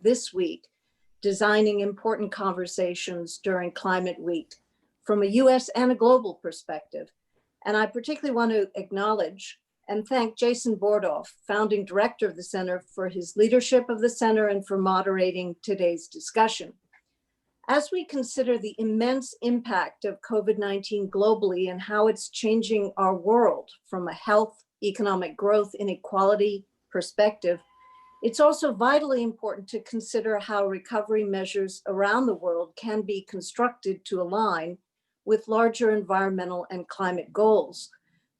this week, designing important conversations during Climate Week from a US and a global perspective. And I particularly want to acknowledge and thank Jason Bordoff, founding director of the Center, for his leadership of the Center and for moderating today's discussion. As we consider the immense impact of COVID-19 globally and how it's changing our world from a health, economic growth, inequality perspective, it's also vitally important to consider how recovery measures around the world can be constructed to align with larger environmental and climate goals.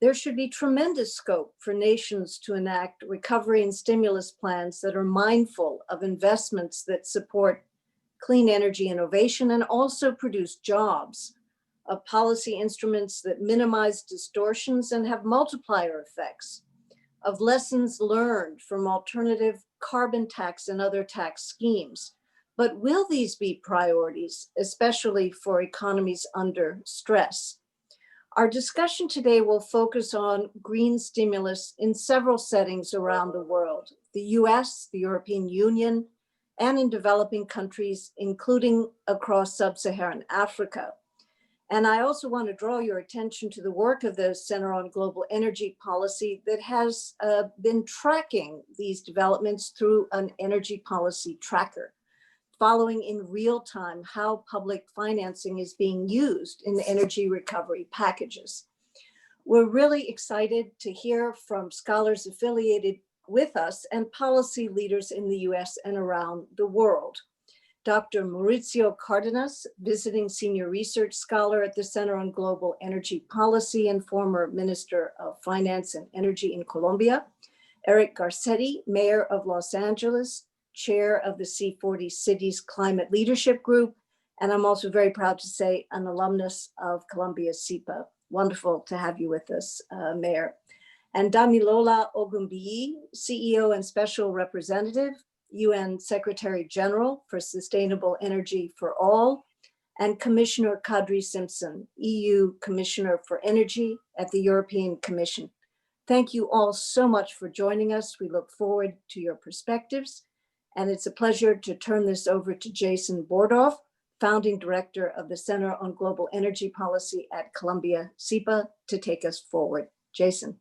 There should be tremendous scope for nations to enact recovery and stimulus plans that are mindful of investments that support clean energy innovation and also produce jobs, of policy instruments that minimize distortions and have multiplier effects, of lessons learned from alternative carbon tax and other tax schemes. But will these be priorities, especially for economies under stress? Our discussion today will focus on green stimulus in several settings around the world: the US, the European Union, and in developing countries, including across sub-Saharan Africa. And I also want to draw your attention to the work of the Center on Global Energy Policy that has been tracking these developments through an energy policy tracker, following in real time how public financing is being used in energy recovery packages. We're really excited to hear from scholars affiliated with us and policy leaders in the US and around the world. Dr. Mauricio Cardenas, visiting senior research scholar at the Center on Global Energy Policy and former Minister of Finance and Energy in Colombia. Eric Garcetti, Mayor of Los Angeles, Chair of the C40 Cities Climate Leadership Group, and I'm also very proud to say an alumnus of Columbia SIPA. Wonderful to have you with us, Mayor. And Damilola Ogunbiyi, CEO and Special Representative, UN Secretary General for Sustainable Energy for All, and Commissioner Kadri Simpson, EU Commissioner for Energy at the European Commission. Thank you all so much for joining us. We look forward to your perspectives. And it's a pleasure to turn this over to Jason Bordoff, founding director of the Center on Global Energy Policy at Columbia SIPA, to take us forward. Jason.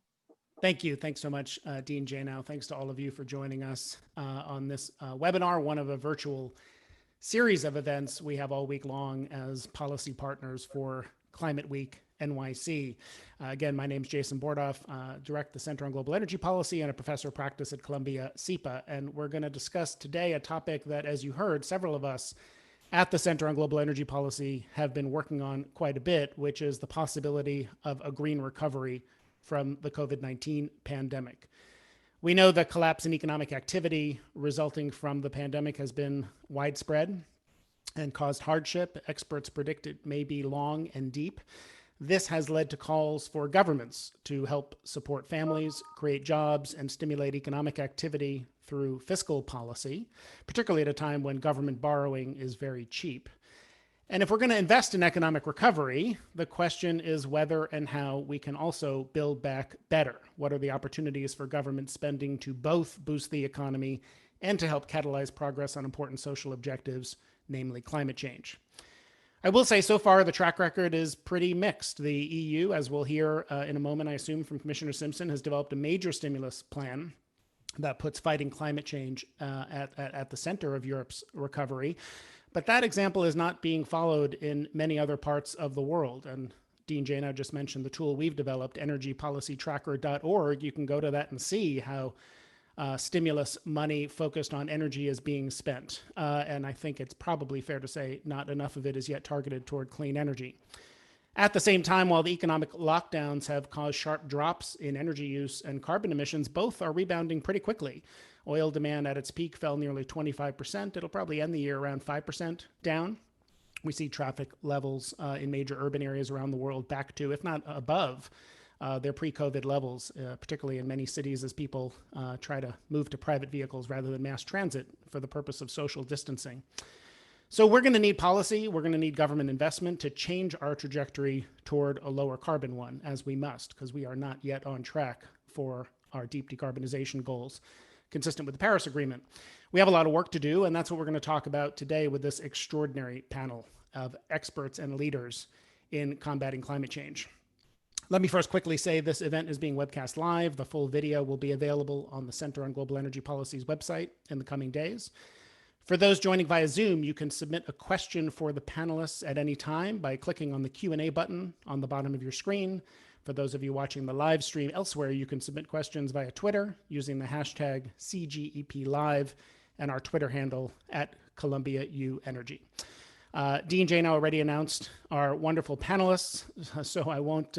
Thank you. Thanks so much, Dean Janow. Thanks to all of you for joining us on this webinar, one of a virtual series of events we have all week long as policy partners for Climate Week NYC. Again, my name is Jason Bordoff, direct the Center on Global Energy Policy and a professor of practice at Columbia SIPA. And we're going to discuss today a topic that, as you heard, several of us at the Center on Global Energy Policy have been working on quite a bit, which is the possibility of a green recovery from the COVID-19 pandemic. We know the collapse in economic activity resulting from the pandemic has been widespread and caused hardship. Experts predict it may be long and deep. This has led to calls for governments to help support families, create jobs, and stimulate economic activity through fiscal policy, particularly at a time when government borrowing is very cheap. And if we're going to invest in economic recovery, the question is whether and how we can also build back better. What are the opportunities for government spending to both boost the economy and to help catalyze progress on important social objectives, namely climate change? I will say so far the track record is pretty mixed. The EU, as we'll hear in a moment, I assume from Commissioner Simpson, has developed a major stimulus plan that puts fighting climate change at the center of Europe's recovery. But that example is not being followed in many other parts of the world. And Dean Janow just mentioned the tool we've developed, energypolicytracker.org. You can go to that and see how stimulus money focused on energy is being spent. And I think it's probably fair to say not enough of it is yet targeted toward clean energy. At the same time, while the economic lockdowns have caused sharp drops in energy use and carbon emissions, both are rebounding pretty quickly. Oil demand at its peak fell nearly 25%. It'll probably end the year around 5% down. We see traffic levels in major urban areas around the world back to, if not above, their pre-COVID levels, particularly in many cities as people try to move to private vehicles rather than mass transit for the purpose of social distancing. So we're going to need policy, we're going to need government investment to change our trajectory toward a lower carbon one, as we must, because we are not yet on track for our deep decarbonization goals consistent with the Paris Agreement. We have a lot of work to do, and that's what we're going to talk about today with this extraordinary panel of experts and leaders in combating climate change. Let me first quickly say this event is being webcast live. The full video will be available on the Center on Global Energy Policy's website in the coming days. For those joining via Zoom, you can submit a question for the panelists at any time by clicking on the Q&A button on the bottom of your screen. For those of you watching the live stream elsewhere, you can submit questions via Twitter using the hashtag CGEPLive and our Twitter handle at Columbia U Energy. Dean Jane already announced our wonderful panelists, so I won't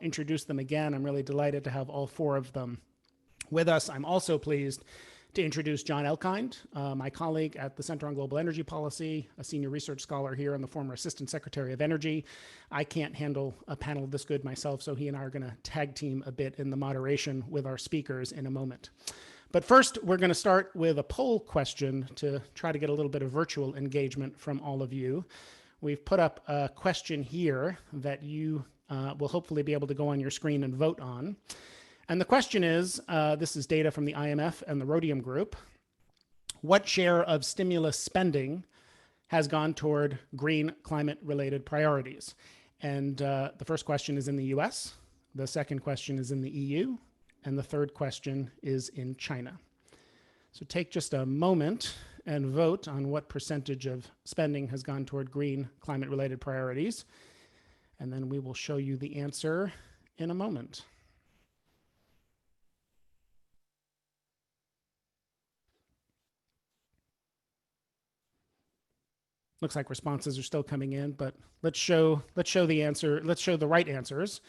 introduce them again. I'm really delighted to have all four of them with us. I'm also pleased to introduce John Elkind, my colleague at the Center on Global Energy Policy, a senior research scholar here and the former Assistant Secretary of Energy. I can't handle a panel this good myself, so he and I are going to tag team a bit in the moderation with our speakers in a moment. But first, we're going to start with a poll question to try to get a little bit of virtual engagement from all of you. We've put up a question here that you will hopefully be able to go on your screen and vote on. And the question is, this is data from the IMF and the Rhodium Group. What share of stimulus spending has gone toward green climate-related priorities? And the first question is in the US, the second question is in the EU, and the third question is in China. So take just a moment and vote on what percentage of spending has gone toward green climate-related priorities. And then we will show you the answer in a moment. Looks like responses are still coming in, but let's show the answer. Let's show the right answers.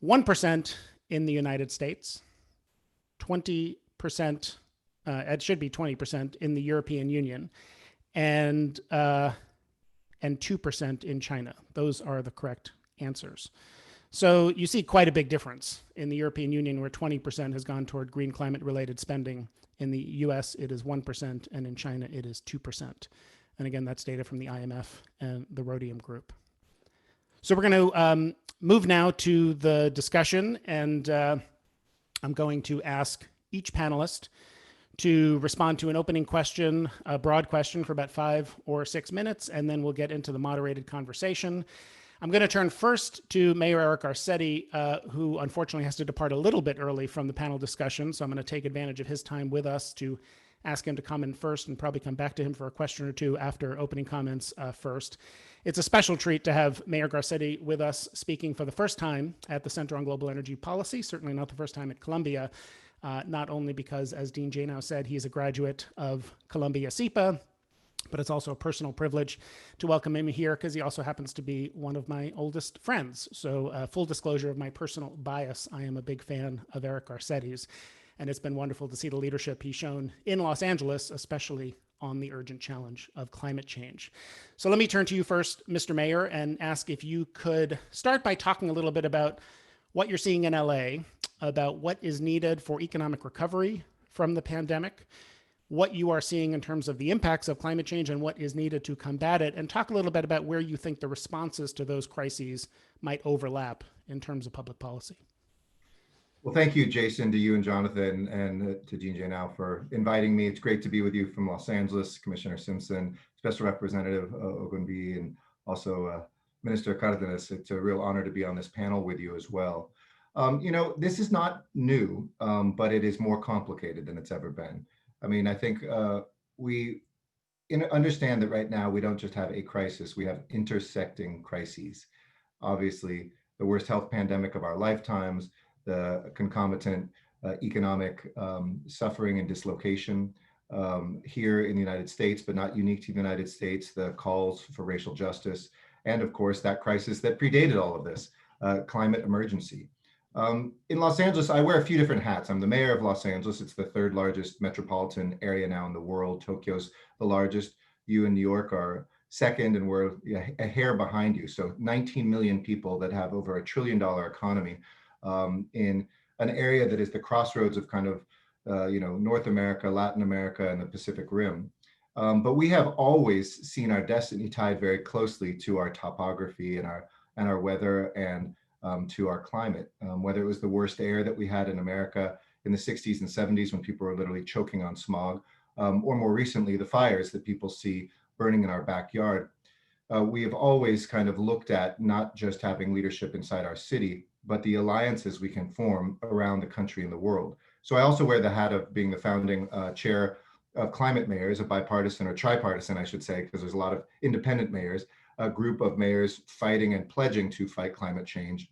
1% in the United States, 20%, it should be 20% in the European Union, and 2% in China. Those are the correct answers. So you see quite a big difference in the European Union, where 20% has gone toward green climate-related spending. In the US, it is 1%, and in China, it is 2%. And again, that's data from the IMF and the Rhodium Group. So we're going to move now to the discussion, and I'm going to ask each panelist to respond to an opening question, a broad question for about 5 or 6 minutes, and then we'll get into the moderated conversation. I'm going to turn first to Mayor Eric Garcetti, who unfortunately has to depart a little bit early from the panel discussion, so I'm going to take advantage of his time with us to ask him to come in first and probably come back to him for a question or two after opening comments first. It's a special treat to have Mayor Garcetti with us speaking for the first time at the Center on Global Energy Policy, certainly not the first time at Columbia, not only because, as Dean Janow said, he's a graduate of Columbia SEPA, but it's also a personal privilege to welcome him here because he also happens to be one of my oldest friends. So full disclosure of my personal bias, I am a big fan of Eric Garcetti's, and it's been wonderful to see the leadership he's shown in Los Angeles, especially on the urgent challenge of climate change. So let me turn to you first, Mr. Mayor, and ask if you could start by talking a little bit about what you're seeing in LA, about what is needed for economic recovery from the pandemic, what you are seeing in terms of the impacts of climate change and what is needed to combat it, and talk a little bit about where you think the responses to those crises might overlap in terms of public policy. Well, thank you, Jason, to you and Jonathan, and to Dean Janow for inviting me. It's great to be with you from Los Angeles, Commissioner Simpson, Special Representative Ogunbi, and also Minister Cardenas. It's a real honor to be on this panel with you as well. You know, this is not new, but it is more complicated than it's ever been. I mean, I think we understand that right now we don't just have a crisis, we have intersecting crises. Obviously, the worst health pandemic of our lifetimes, the concomitant economic suffering and dislocation here in the United States, but not unique to the United States, the calls for racial justice, and of course, that crisis that predated all of this, climate emergency. In Los Angeles, I wear a few different hats. I'm the mayor of Los Angeles. It's the third largest metropolitan area now in the world. Tokyo's the largest. You and New York are second, and we're a hair behind you. So 19 million people that have over $1 trillion economy in an area that is the crossroads of kind of, North America, Latin America, and the Pacific Rim. But we have always seen our destiny tied very closely to our topography and our weather and to our climate, whether it was the worst air that we had in America in the 60s and 70s when people were literally choking on smog, or more recently, the fires that people see burning in our backyard. We have always kind of looked at not just having leadership inside our city, but the alliances we can form around the country and the world. So I also wear the hat of being the founding chair of Climate Mayors, a bipartisan or tripartisan, I should say, because there's a lot of independent mayors, a group of mayors fighting and pledging to fight climate change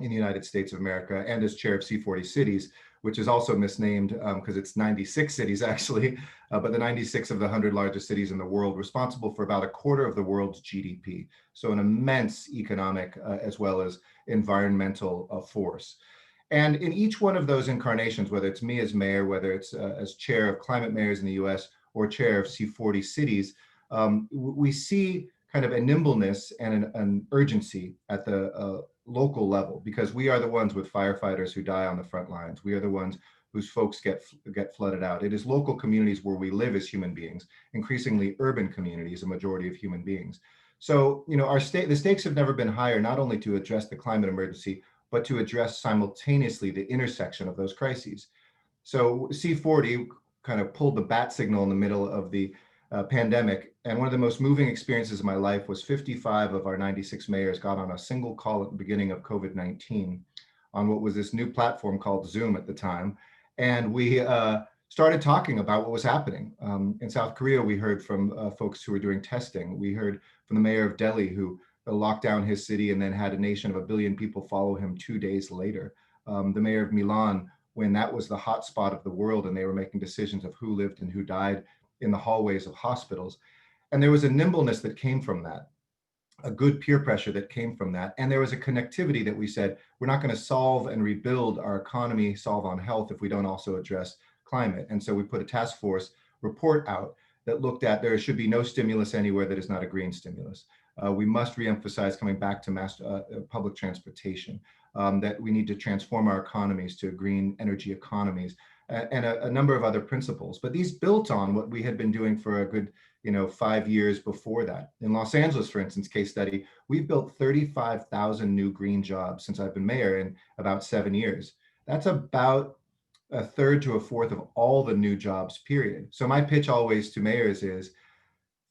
in the United States of America, and as chair of C40 Cities, which is also misnamed because it's 96 cities actually, but the 96 of the 100 largest cities in the world, responsible for about a quarter of the world's GDP. So an immense economic as well as environmental force. And in each one of those incarnations, whether it's me as mayor, whether it's as chair of Climate Mayors in the US or chair of C40 Cities, we see kind of a nimbleness and an urgency at the local level, because we are the ones with firefighters who die on the front lines. We are the ones whose folks get flooded out. It is local communities where we live as human beings, increasingly urban communities, a majority of human beings. So, you know, the stakes have never been higher, not only to address the climate emergency, but to address simultaneously the intersection of those crises. So C40 kind of pulled the bat signal in the middle of the pandemic. And one of the most moving experiences of my life was 55 of our 96 mayors got on a single call at the beginning of COVID-19 on what was this new platform called Zoom at the time. And we started talking about what was happening. In South Korea, we heard from folks who were doing testing. We heard from the mayor of Delhi, who locked down his city and then had a nation of 1 billion people follow him 2 days later. The mayor of Milan, when that was the hot spot of the world and they were making decisions of who lived and who died in the hallways of hospitals. And there was a nimbleness that came from that, a good peer pressure that came from that. And there was a connectivity that we said, we're not going to solve and rebuild our economy, solve on health if we don't also address climate. And so we put a task force report out that looked at there should be no stimulus anywhere that is not a green stimulus. We must reemphasize coming back to mass public transportation, that we need to transform our economies to green energy economies, and a number of other principles. But these built on what we had been doing for a good 5 years before that. In Los Angeles, for instance, case study, we've built 35,000 new green jobs since I've been mayor in about 7 years. That's about a third to a fourth of all the new jobs, period. So my pitch always to mayors is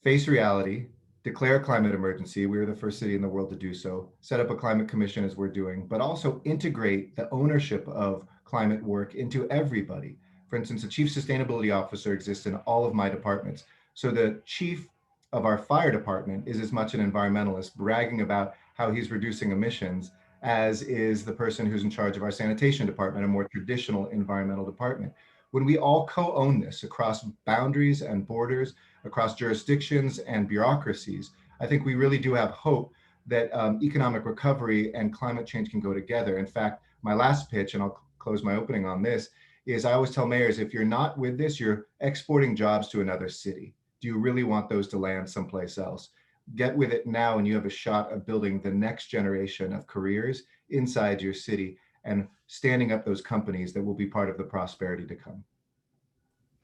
face reality, declare a climate emergency. We were the first city in the world to do so, set up a climate commission as we're doing, but also integrate the ownership of climate work into everybody. For instance, a chief sustainability officer exists in all of my departments. So the chief of our fire department is as much an environmentalist bragging about how he's reducing emissions as is the person who's in charge of our sanitation department, a more traditional environmental department. When we all co-own this across boundaries and borders, across jurisdictions and bureaucracies, I think we really do have hope that economic recovery and climate change can go together. In fact, my last pitch, and I'll close my opening on this, is I always tell mayors, if you're not with this, you're exporting jobs to another city. Do you really want those to land someplace else? Get with it now, and you have a shot of building the next generation of careers inside your city and standing up those companies that will be part of the prosperity to come.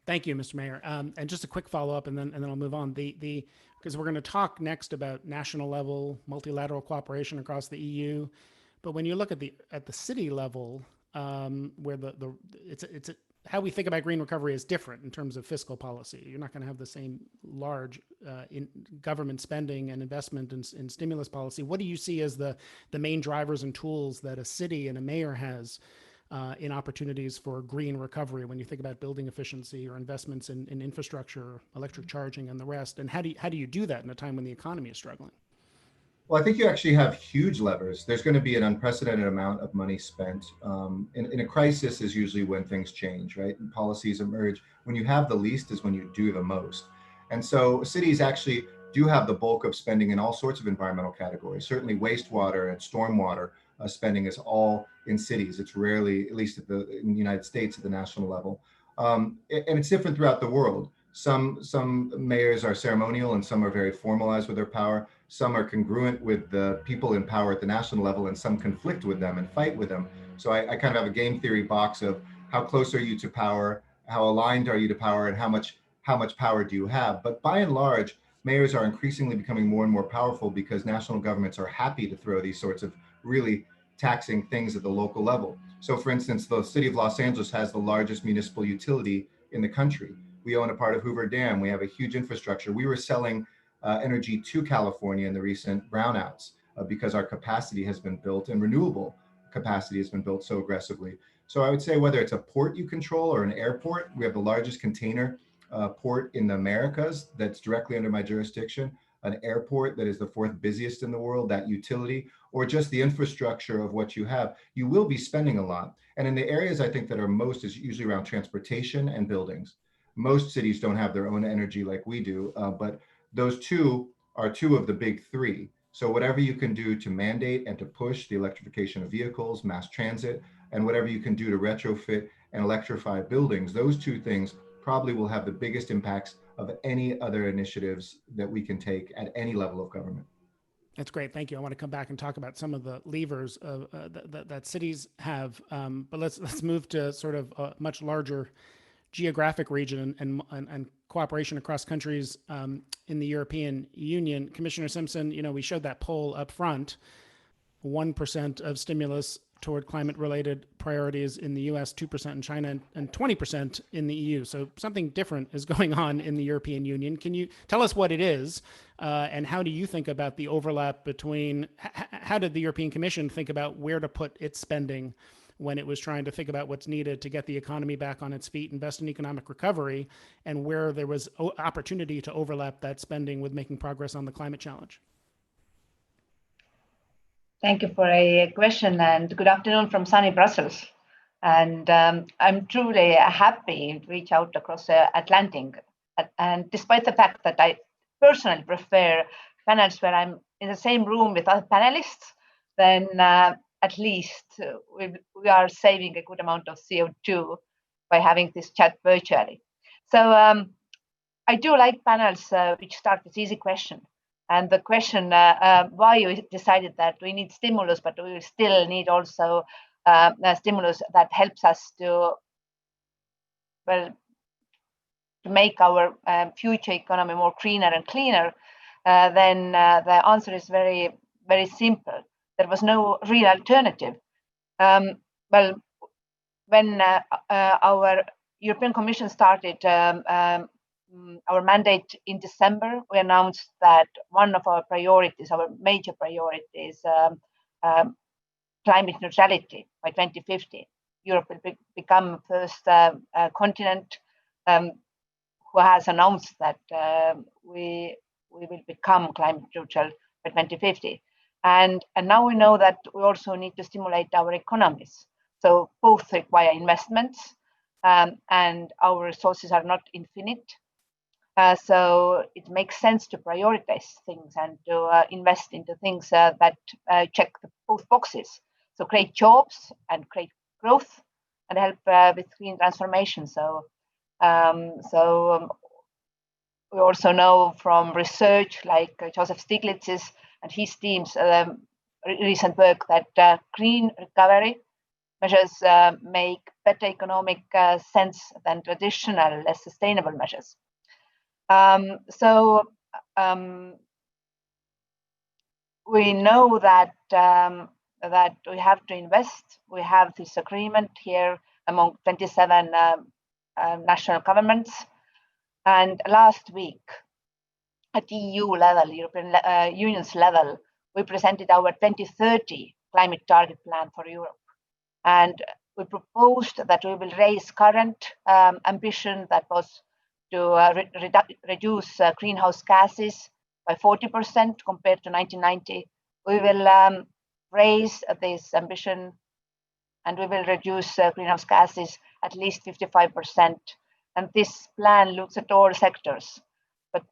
Thank you, Mr. Mayor. And just a quick follow-up, and then I'll move on. Because we're going to talk next about national level multilateral cooperation across the EU, but when you look at the city level, where it's how we think about green recovery is different in terms of fiscal policy. You're not going to have the same large in government spending and investment in stimulus policy. What do you see as the main drivers and tools that a city and a mayor has in opportunities for green recovery when you think about building efficiency or investments in infrastructure, electric charging, and the rest? And how do you do that in a time when the economy is struggling? Well, I think you actually have huge levers. There's going to be an unprecedented amount of money spent. In a crisis is usually when things change, right? And policies emerge. When you have the least is when you do the most. And so cities actually do have the bulk of spending in all sorts of environmental categories. Certainly wastewater and stormwater spending is all in cities. It's rarely, at least in the United States, at the national level. And it's different throughout the world. Some mayors are ceremonial and some are very formalized with their power. Some are congruent with the people in power at the national level, and some conflict with them and fight with them. So I kind of have a game theory box of how close are you to power, how aligned are you to power, and how much power do you have. But by and large, mayors are increasingly becoming more and more powerful because national governments are happy to throw these sorts of really taxing things at the local level. So for instance, the city of Los Angeles has the largest municipal utility in the country. We own a part of Hoover Dam. We have a huge infrastructure. We were selling energy to California in the recent brownouts because our capacity has been built and renewable capacity has been built so aggressively. So I would say whether it's a port you control or an airport, we have the largest container port in the Americas that's directly under my jurisdiction, an airport that is the fourth busiest in the world, that utility, or just the infrastructure of what you have, you will be spending a lot. And in the areas I think that are most is usually around transportation and buildings. Most cities don't have their own energy like we do, but those two are two of the big three. So whatever you can do to mandate and to push the electrification of vehicles, mass transit, and whatever you can do to retrofit and electrify buildings, those two things probably will have the biggest impacts of any other initiatives that we can take at any level of government. That's great. Thank you. I want to come back and talk about some of the levers that cities have. But let's move to sort of a much larger geographic region and cooperation across countries in the European Union. Commissioner Simpson, we showed that poll up front, 1% of stimulus toward climate-related priorities in the US, 2% in China, and 20% in the EU. So something different is going on in the European Union. Can you tell us what it is, and how do you think about the overlap between, how did the European Commission think about where to put its spending when it was trying to think about what's needed to get the economy back on its feet, invest in economic recovery, and where there was opportunity to overlap that spending with making progress on the climate challenge? Thank you for a question, and good afternoon from sunny Brussels. And I'm truly happy to reach out across the Atlantic. And despite the fact that I personally prefer panels where I'm in the same room with other panelists, then at least we are saving a good amount of CO2 by having this chat virtually. So I do like panels which start with easy question. And the question why you decided that we need stimulus, but we still need also a stimulus that helps us to make our future economy more greener and cleaner, then the answer is very, very simple. There was no real alternative. Well, when our European Commission started our mandate in December, we announced that one of our priorities, our major priorities, climate neutrality by 2050. Europe will become the first continent who has announced that we will become climate neutral by 2050. And now we know that we also need to stimulate our economies. So both require investments, and our resources are not infinite. So it makes sense to prioritize things and to invest into things that check both boxes. So create jobs and create growth and help with green transformation. So we also know from research like Joseph Stiglitz's and his team's recent work that green recovery measures make better economic sense than traditional, less sustainable measures. We know that that we have to invest. We have this agreement here among 27 national governments. And last week, at EU level, European Union's level, we presented our 2030 climate target plan for Europe. And we proposed that we will raise current ambition that was to reduce greenhouse gases by 40% compared to 1990. We will raise this ambition and we will reduce greenhouse gases at least 55%. And this plan looks at all sectors, but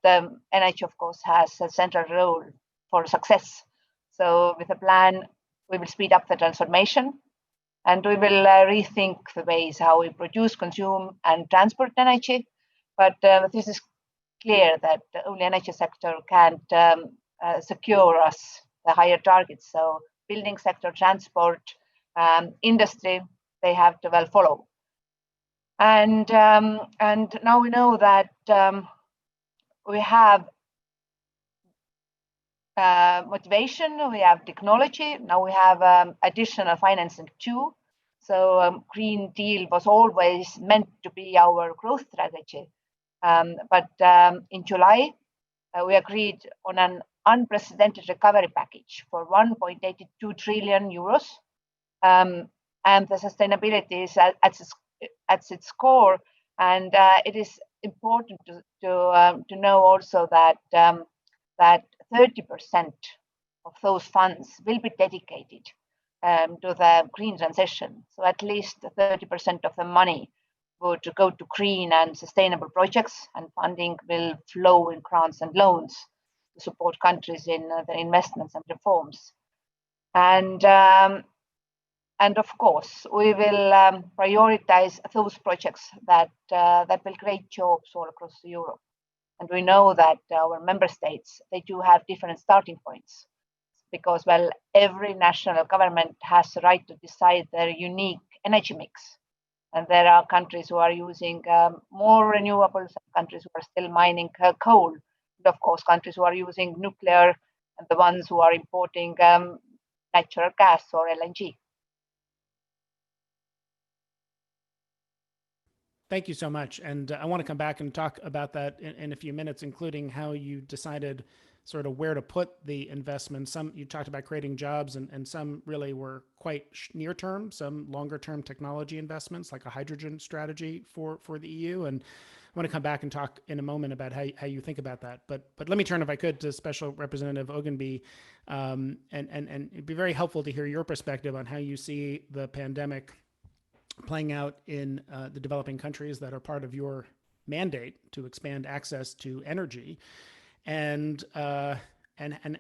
energy, of course, has a central role for success. So with the plan, we will speed up the transformation and we will rethink the ways how we produce, consume, and transport energy. But this is clear that only energy sector can't secure us the higher targets. So building sector, transport, industry, they have to well follow. And now we know that we have motivation, we have technology, now we have additional financing too. So Green Deal was always meant to be our growth strategy. But in July, we agreed on an unprecedented recovery package for 1.82 trillion euros. And the sustainability is at its core. And it is important to know also that that 30% of those funds will be dedicated to the green transition. So at least 30% of the money would go to green and sustainable projects, and funding will flow in grants and loans to support countries in their investments and reforms. And of course, we will prioritize those projects that will create jobs all across Europe. And we know that our member states, they do have different starting points because, well, every national government has the right to decide their unique energy mix. And there are countries who are using more renewables, countries who are still mining coal, and of course, countries who are using nuclear, and the ones who are importing natural gas or LNG. Thank you so much. And I want to come back and talk about that in a few minutes, including how you decided sort of where to put the investment. Some, you talked about creating jobs, and some really were quite near term, some longer term technology investments, like a hydrogen strategy for the EU. And I want to come back and talk in a moment about how you think about that. But let me turn, if I could, to Special Representative Ogunbi, and it'd be very helpful to hear your perspective on how you see the pandemic playing out in the developing countries that are part of your mandate to expand access to energy. And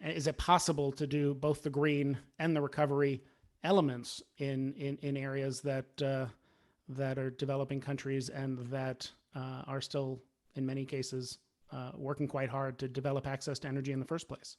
is it possible to do both the green and the recovery elements in areas that are developing countries and that are still, in many cases, working quite hard to develop access to energy in the first place?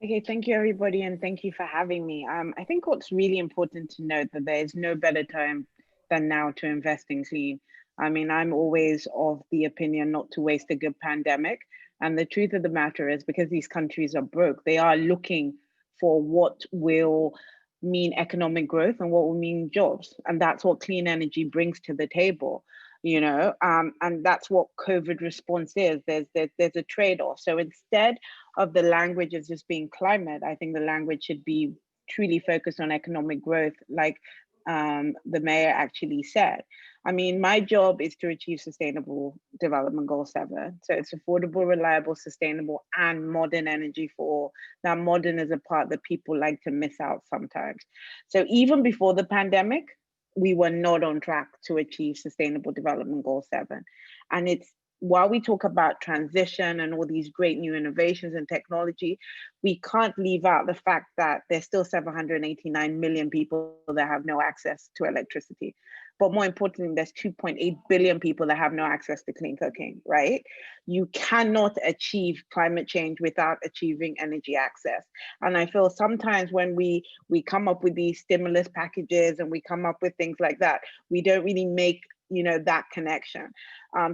Okay, thank you, everybody, and thank you for having me. I think what's really important to note that there is no better time than now to invest in clean. I mean, I'm always of the opinion not to waste a good pandemic. And the truth of the matter is, because these countries are broke, they are looking for what will mean economic growth and what will mean jobs. And that's what clean energy brings to the table. You know, and that's what COVID response is. There's a trade-off. So instead of the language as just being climate, I think the language should be truly focused on economic growth, like the mayor actually said. I mean, my job is to achieve Sustainable Development Goal 7. So it's affordable, reliable, sustainable, and modern energy for all. Now, modern is a part that people like to miss out sometimes. So even before the pandemic, we were not on track to achieve Sustainable Development Goal 7. And it's, while we talk about transition and all these great new innovations and technology, we can't leave out the fact that there's still 789 million people that have no access to electricity. But more importantly, there's 2.8 billion people that have no access to clean cooking, right? You cannot achieve climate change without achieving energy access. And I feel sometimes when we come up with these stimulus packages and we come up with things like that, we don't really make, you know, that connection.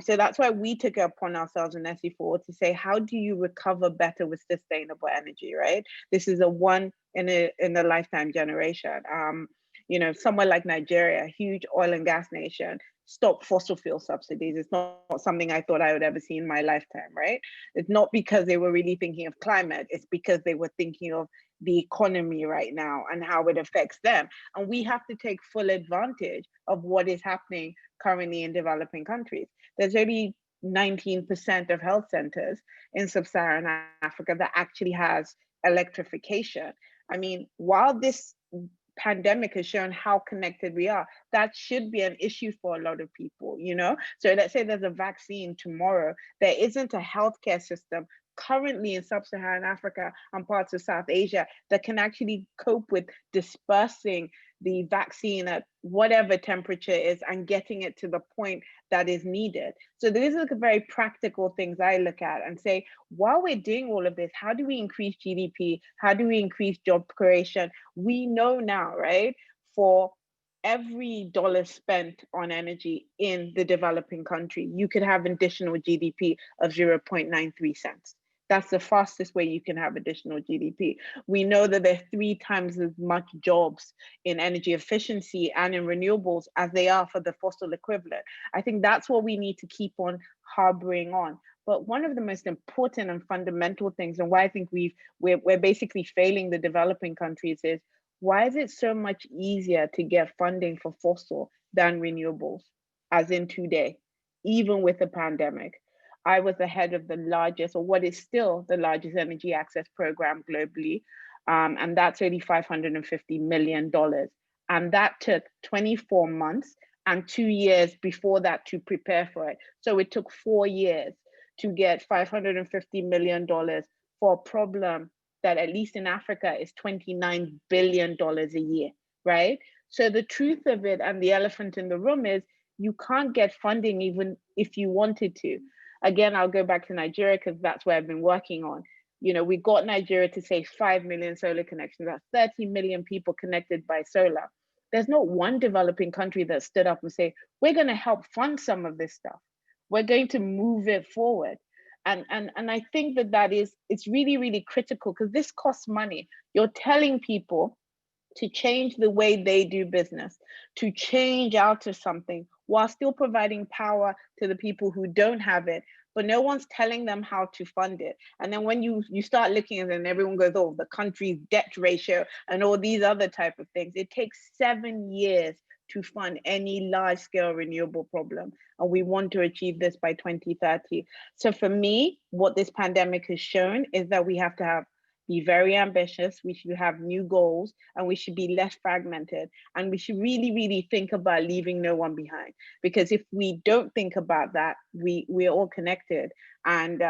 So that's why we took it upon ourselves in SE4 to say, how do you recover better with sustainable energy, right? This is a one in a lifetime generation. You know, somewhere like Nigeria, a huge oil and gas nation, stop fossil fuel subsidies. It's not something I thought I would ever see in my lifetime, right? It's not because they were really thinking of climate, it's because they were thinking of the economy right now and how it affects them. And we have to take full advantage of what is happening currently in developing countries. There's only 19% of health centers in sub-Saharan Africa that actually has electrification. I mean, while this pandemic has shown how connected we are, that should be an issue for a lot of people, you know? So let's say there's a vaccine tomorrow, there isn't a healthcare system currently in sub-Saharan Africa and parts of South Asia that can actually cope with dispersing the vaccine at whatever temperature is and getting it to the point that is needed. So these are the very practical things I look at and say, while we're doing all of this, how do we increase GDP? How do we increase job creation? We know now, right, for every dollar spent on energy in the developing country, you could have additional GDP of 0.93 cents. That's the fastest way you can have additional GDP. We know that there are 3 times as much jobs in energy efficiency and in renewables as they are for the fossil equivalent. I think that's what we need to keep on harboring on. But one of the most important and fundamental things, and why I think we're basically failing the developing countries, is why is it so much easier to get funding for fossil than renewables, as in today, even with the pandemic? I was the head of the largest, or what is still the largest, energy access program globally, and that's only $550 million. And that took 24 months and 2 years before that to prepare for it. So it took 4 years to get $550 million for a problem that, at least in Africa, is $29 billion a year, right? So the truth of it, and the elephant in the room, is you can't get funding even if you wanted to. Again, I'll go back to Nigeria because that's where I've been working on. You know, we got Nigeria to say 5 million solar connections. That's 30 million people connected by solar. There's not one developing country that stood up and say, we're going to help fund some of this stuff. We're going to move it forward. And I think it's really, really critical, because this costs money. You're telling people to change the way they do business, to change out of something while still providing power to the people who don't have it, but no one's telling them how to fund it. And then when you start looking at it, and everyone goes, oh, the country's debt ratio and all these other type of things, it takes 7 years to fund any large scale renewable problem. And we want to achieve this by 2030. So for me, what this pandemic has shown is that we have to be very ambitious, we should have new goals, and we should be less fragmented. And we should really, really think about leaving no one behind. Because if we don't think about that, we're all connected, and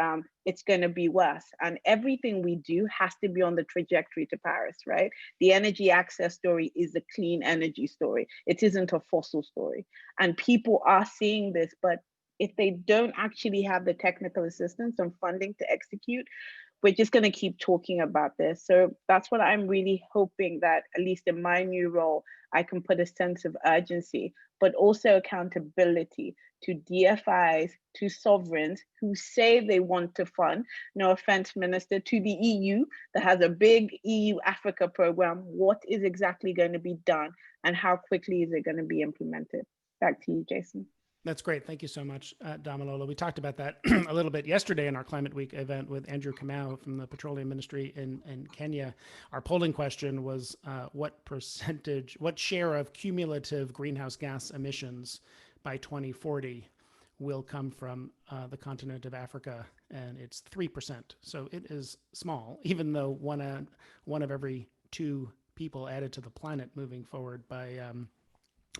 it's going to be worse. And everything we do has to be on the trajectory to Paris, right? The energy access story is a clean energy story. It isn't a fossil story. And people are seeing this, but if they don't actually have the technical assistance and funding to execute, we're just going to keep talking about this. So that's what I'm really hoping, that at least in my new role, I can put a sense of urgency, but also accountability to DFIs, to sovereigns who say they want to fund, no offense, Minister, to the EU that has a big EU Africa program. What is exactly going to be done, and how quickly is it going to be implemented? Back to you, Jason. That's great. Thank you so much, Damilola. We talked about that a little bit yesterday in our Climate Week event with Andrew Kamau from the Petroleum Ministry in Kenya. Our polling question was what share of cumulative greenhouse gas emissions by 2040 will come from the continent of Africa, and it's 3%. So it is small, even though one of every 2 people added to the planet moving forward by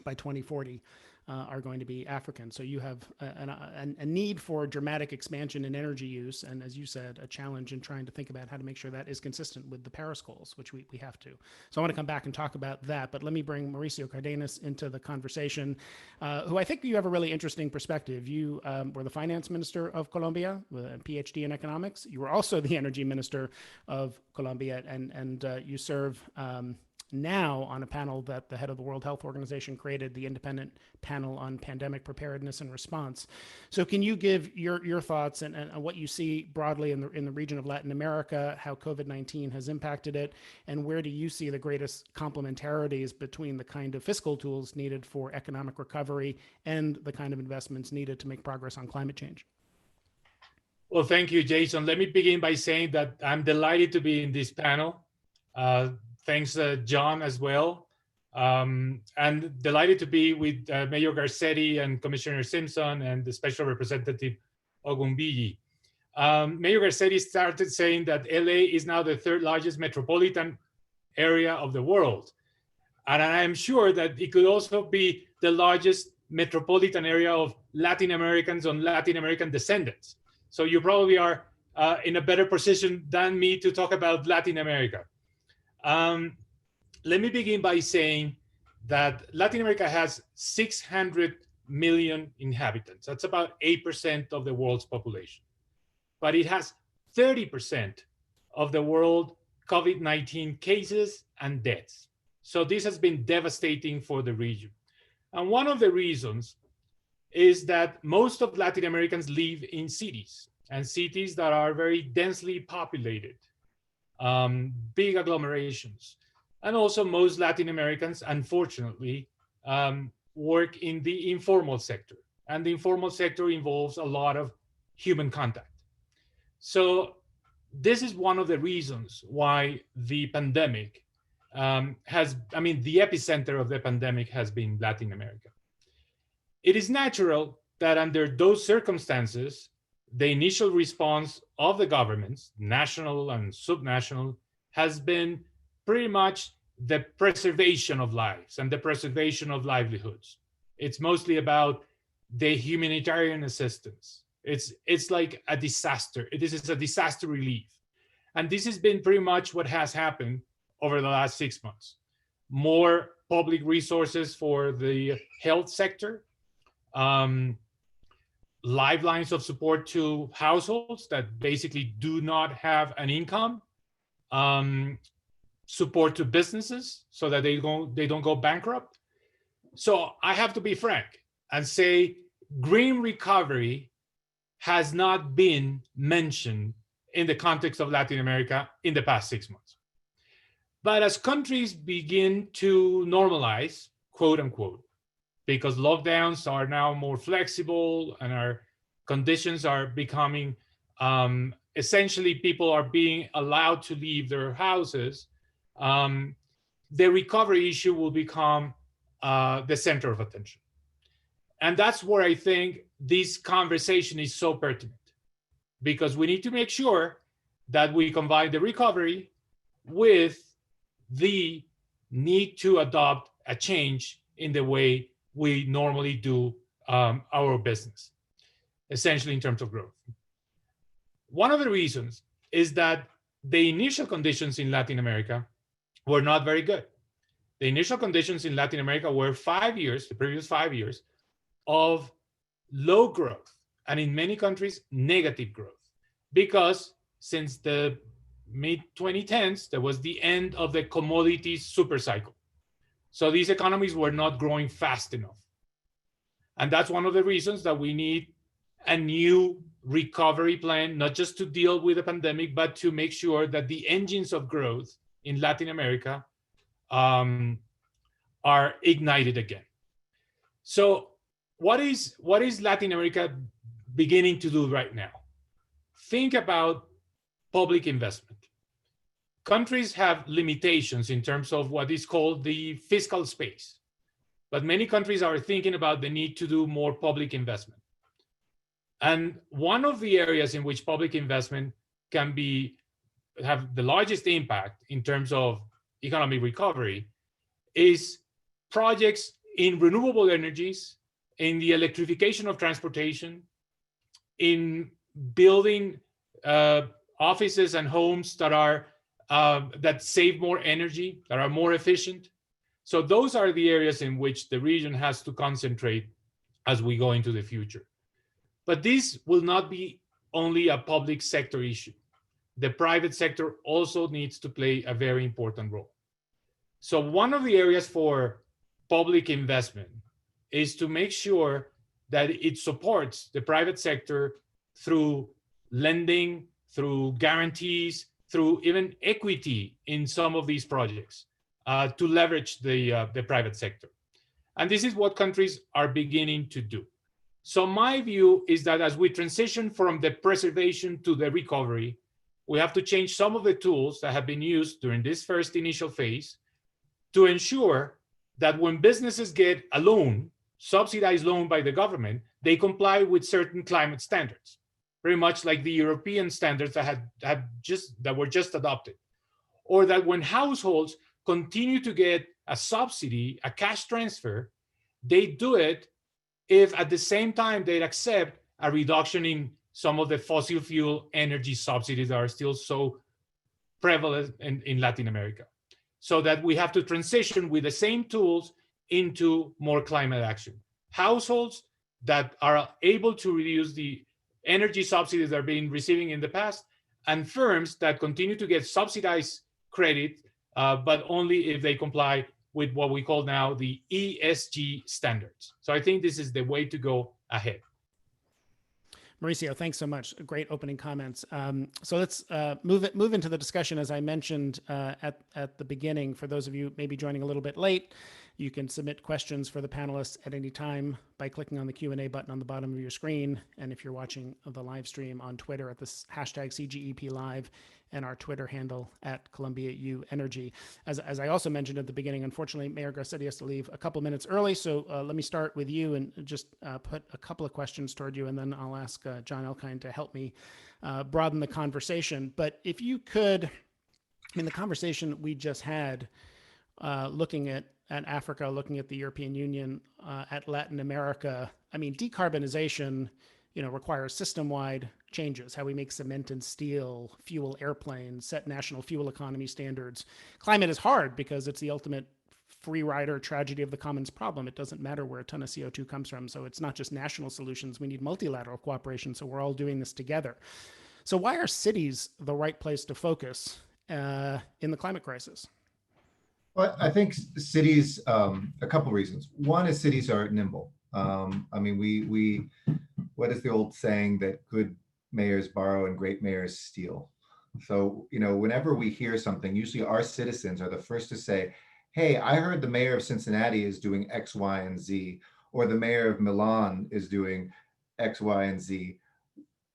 2040 are going to be African. So you have a need for dramatic expansion in energy use, and as you said, a challenge in trying to think about how to make sure that is consistent with the Paris goals, which we have to. So I want to come back and talk about that, but let me bring Mauricio Cardenas into the conversation, who I think you have a really interesting perspective. You were the finance minister of Colombia with a PhD in economics. You were also the energy minister of Colombia, and you serve now on a panel that the head of the World Health Organization created, the Independent Panel on Pandemic Preparedness and Response. So can you give your thoughts and what you see broadly in the region of Latin America, how COVID-19 has impacted it, and where do you see the greatest complementarities between the kind of fiscal tools needed for economic recovery and the kind of investments needed to make progress on climate change? Well, thank you, Jason. Let me begin by saying that I'm delighted to be in this panel. Thanks, John, as well. And delighted to be with Mayor Garcetti and Commissioner Simpson and the Special Representative Ogunbiyi. Mayor Garcetti started saying that LA is now the 3rd largest metropolitan area of the world. And I'm sure that it could also be the largest metropolitan area of Latin Americans on Latin American descendants. So you probably are in a better position than me to talk about Latin America. Let me begin by saying that Latin America has 600 million inhabitants. That's about 8% of the world's population. But it has 30% of the world COVID-19 cases and deaths. So this has been devastating for the region. And one of the reasons is that most of Latin Americans live in cities. and cities that are very densely populated, big agglomerations. And also most Latin Americans, unfortunately, work in the informal sector. And the informal sector involves a lot of human contact. So this is one of the reasons why the pandemic the epicenter of the pandemic has been Latin America. It is natural that under those circumstances, the initial response of the governments, national and subnational, has been pretty much the preservation of lives and the preservation of livelihoods. It's mostly about the humanitarian assistance. It's like a disaster. This is a disaster relief. And this has been pretty much what has happened over the last 6 months. More public resources for the health sector, lifelines of support to households that basically do not have an income, support to businesses so that they don't go bankrupt. So I have to be frank and say green recovery has not been mentioned in the context of Latin America in the past 6 months. But as countries begin to normalize, quote unquote, because lockdowns are now more flexible and our conditions are becoming, essentially people are being allowed to leave their houses, the recovery issue will become the center of attention. And that's where I think this conversation is so pertinent, because we need to make sure that we combine the recovery with the need to adopt a change in the way we normally do our business, essentially in terms of growth. One of the reasons is that the initial conditions in Latin America were not very good. The initial conditions in Latin America were 5 years, the previous 5 years, of low growth, and in many countries, negative growth, because since the mid-2010s, there was the end of the commodities super cycle. So these economies were not growing fast enough. And that's one of the reasons that we need a new recovery plan, not just to deal with the pandemic, but to make sure that the engines of growth in Latin America are ignited again. So what is Latin America beginning to do right now? Think about public investment. Countries have limitations in terms of what is called the fiscal space, but many countries are thinking about the need to do more public investment. And one of the areas in which public investment can have the largest impact in terms of economic recovery is projects in renewable energies, in the electrification of transportation, in building offices and homes that save more energy, that are more efficient. So those are the areas in which the region has to concentrate as we go into the future. But this will not be only a public sector issue. The private sector also needs to play a very important role. So one of the areas for public investment is to make sure that it supports the private sector through lending, through guarantees, through even equity in some of these projects to leverage the private sector. And this is what countries are beginning to do. So my view is that as we transition from the preservation to the recovery, we have to change some of the tools that have been used during this first initial phase to ensure that when businesses get a loan, subsidized loan by the government, they comply with certain climate standards, very much like the European standards that were just adopted. Or that when households continue to get a subsidy, a cash transfer, they do it if at the same time they accept a reduction in some of the fossil fuel energy subsidies that are still so prevalent in Latin America. So that we have to transition with the same tools into more climate action. Households that are able to reduce the energy subsidies that are being receiving in the past, and firms that continue to get subsidized credit, but only if they comply with what we call now the ESG standards. So I think this is the way to go ahead. Mauricio, thanks so much. Great opening comments. So let's move into the discussion. As I mentioned at the beginning, for those of you maybe joining a little bit late, you can submit questions for the panelists at any time by clicking on the Q&A button on the bottom of your screen. And if you're watching the live stream on Twitter at this hashtag CGEP Live and our Twitter handle at Columbia U Energy. As I also mentioned at the beginning, unfortunately, Mayor Garcetti has to leave a couple minutes early. So let me start with you and just put a couple of questions toward you, and then I'll ask John Elkind to help me broaden the conversation. But if you could, the conversation we just had, looking at Africa, looking at the European Union, at Latin America, decarbonization, requires system-wide changes, how we make cement and steel, fuel airplanes, set national fuel economy standards. Climate is hard because it's the ultimate free rider tragedy of the commons problem. It doesn't matter where a ton of CO2 comes from. So it's not just national solutions. We need multilateral cooperation. So we're all doing this together. So why are cities the right place to focus in the climate crisis? Well, I think cities, a couple reasons. One is cities are nimble. We what is the old saying that good mayors borrow and great mayors steal? So, whenever we hear something, usually our citizens are the first to say, hey, I heard the mayor of Cincinnati is doing X, Y, and Z, or the mayor of Milan is doing X, Y, and Z.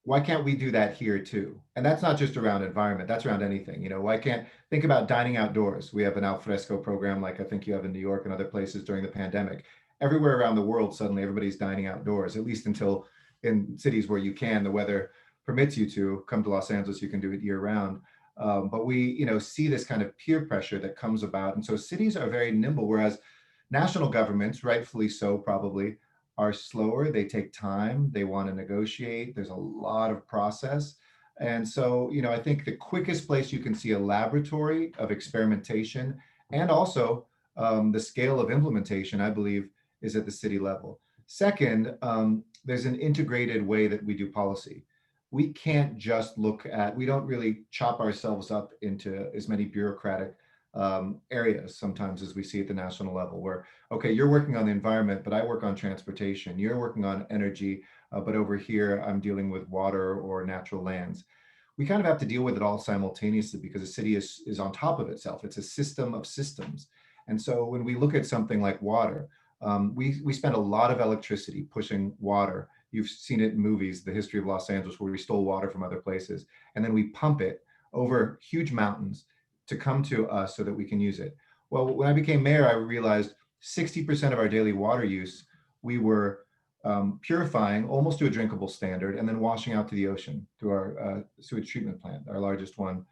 Why can't we do that here too? And that's not just around environment, that's around anything. Why can't, think about dining outdoors. We have an al fresco program like I think you have in New York and other places during the pandemic. Everywhere around the world, suddenly everybody's dining outdoors, at least until in cities where you can, the weather permits you to come to Los Angeles, you can do it year round. But we, see this kind of peer pressure that comes about. And so cities are very nimble, whereas national governments, rightfully so probably, are slower. They take time. They want to negotiate. There's a lot of process. And so, I think the quickest place you can see a laboratory of experimentation and also the scale of implementation, I believe, is at the city level. Second, there's an integrated way that we do policy. We can't just we don't really chop ourselves up into as many bureaucratic areas sometimes as we see at the national level where, okay, you're working on the environment, but I work on transportation. You're working on energy, but over here, I'm dealing with water or natural lands. We kind of have to deal with it all simultaneously because a city is on top of itself. It's a system of systems. And so when we look at something like water, we spend a lot of electricity pushing water. You've seen it in movies, the history of Los Angeles, where we stole water from other places. And then we pump it over huge mountains to come to us so that we can use it. Well, when I became mayor, I realized 60% of our daily water use, we were purifying almost to a drinkable standard and then washing out to the ocean through our sewage treatment plant, our largest one.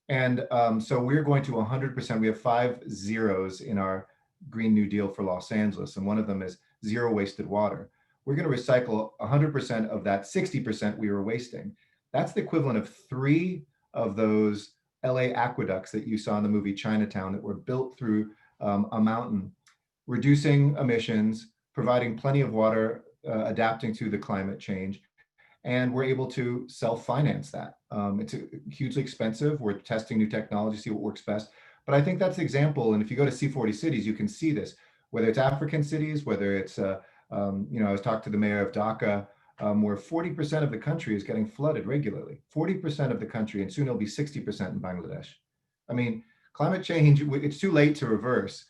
And so we're going to 100%. We have 5 zeros in our Green New Deal for Los Angeles, and one of them is zero wasted water. We're going to recycle 100% of that 60% we were wasting. That's the equivalent of 3 of those LA aqueducts that you saw in the movie Chinatown that were built through a mountain, reducing emissions, providing plenty of water, adapting to the climate change. And we're able to self-finance that. It's hugely expensive. We're testing new technology, see what works best. But I think that's the example. And if you go to C40 cities, you can see this, whether it's African cities, whether it's, I was talking to the mayor of Dhaka, where 40% of the country is getting flooded regularly, 40% of the country, and soon it'll be 60% in Bangladesh. Climate change, it's too late to reverse.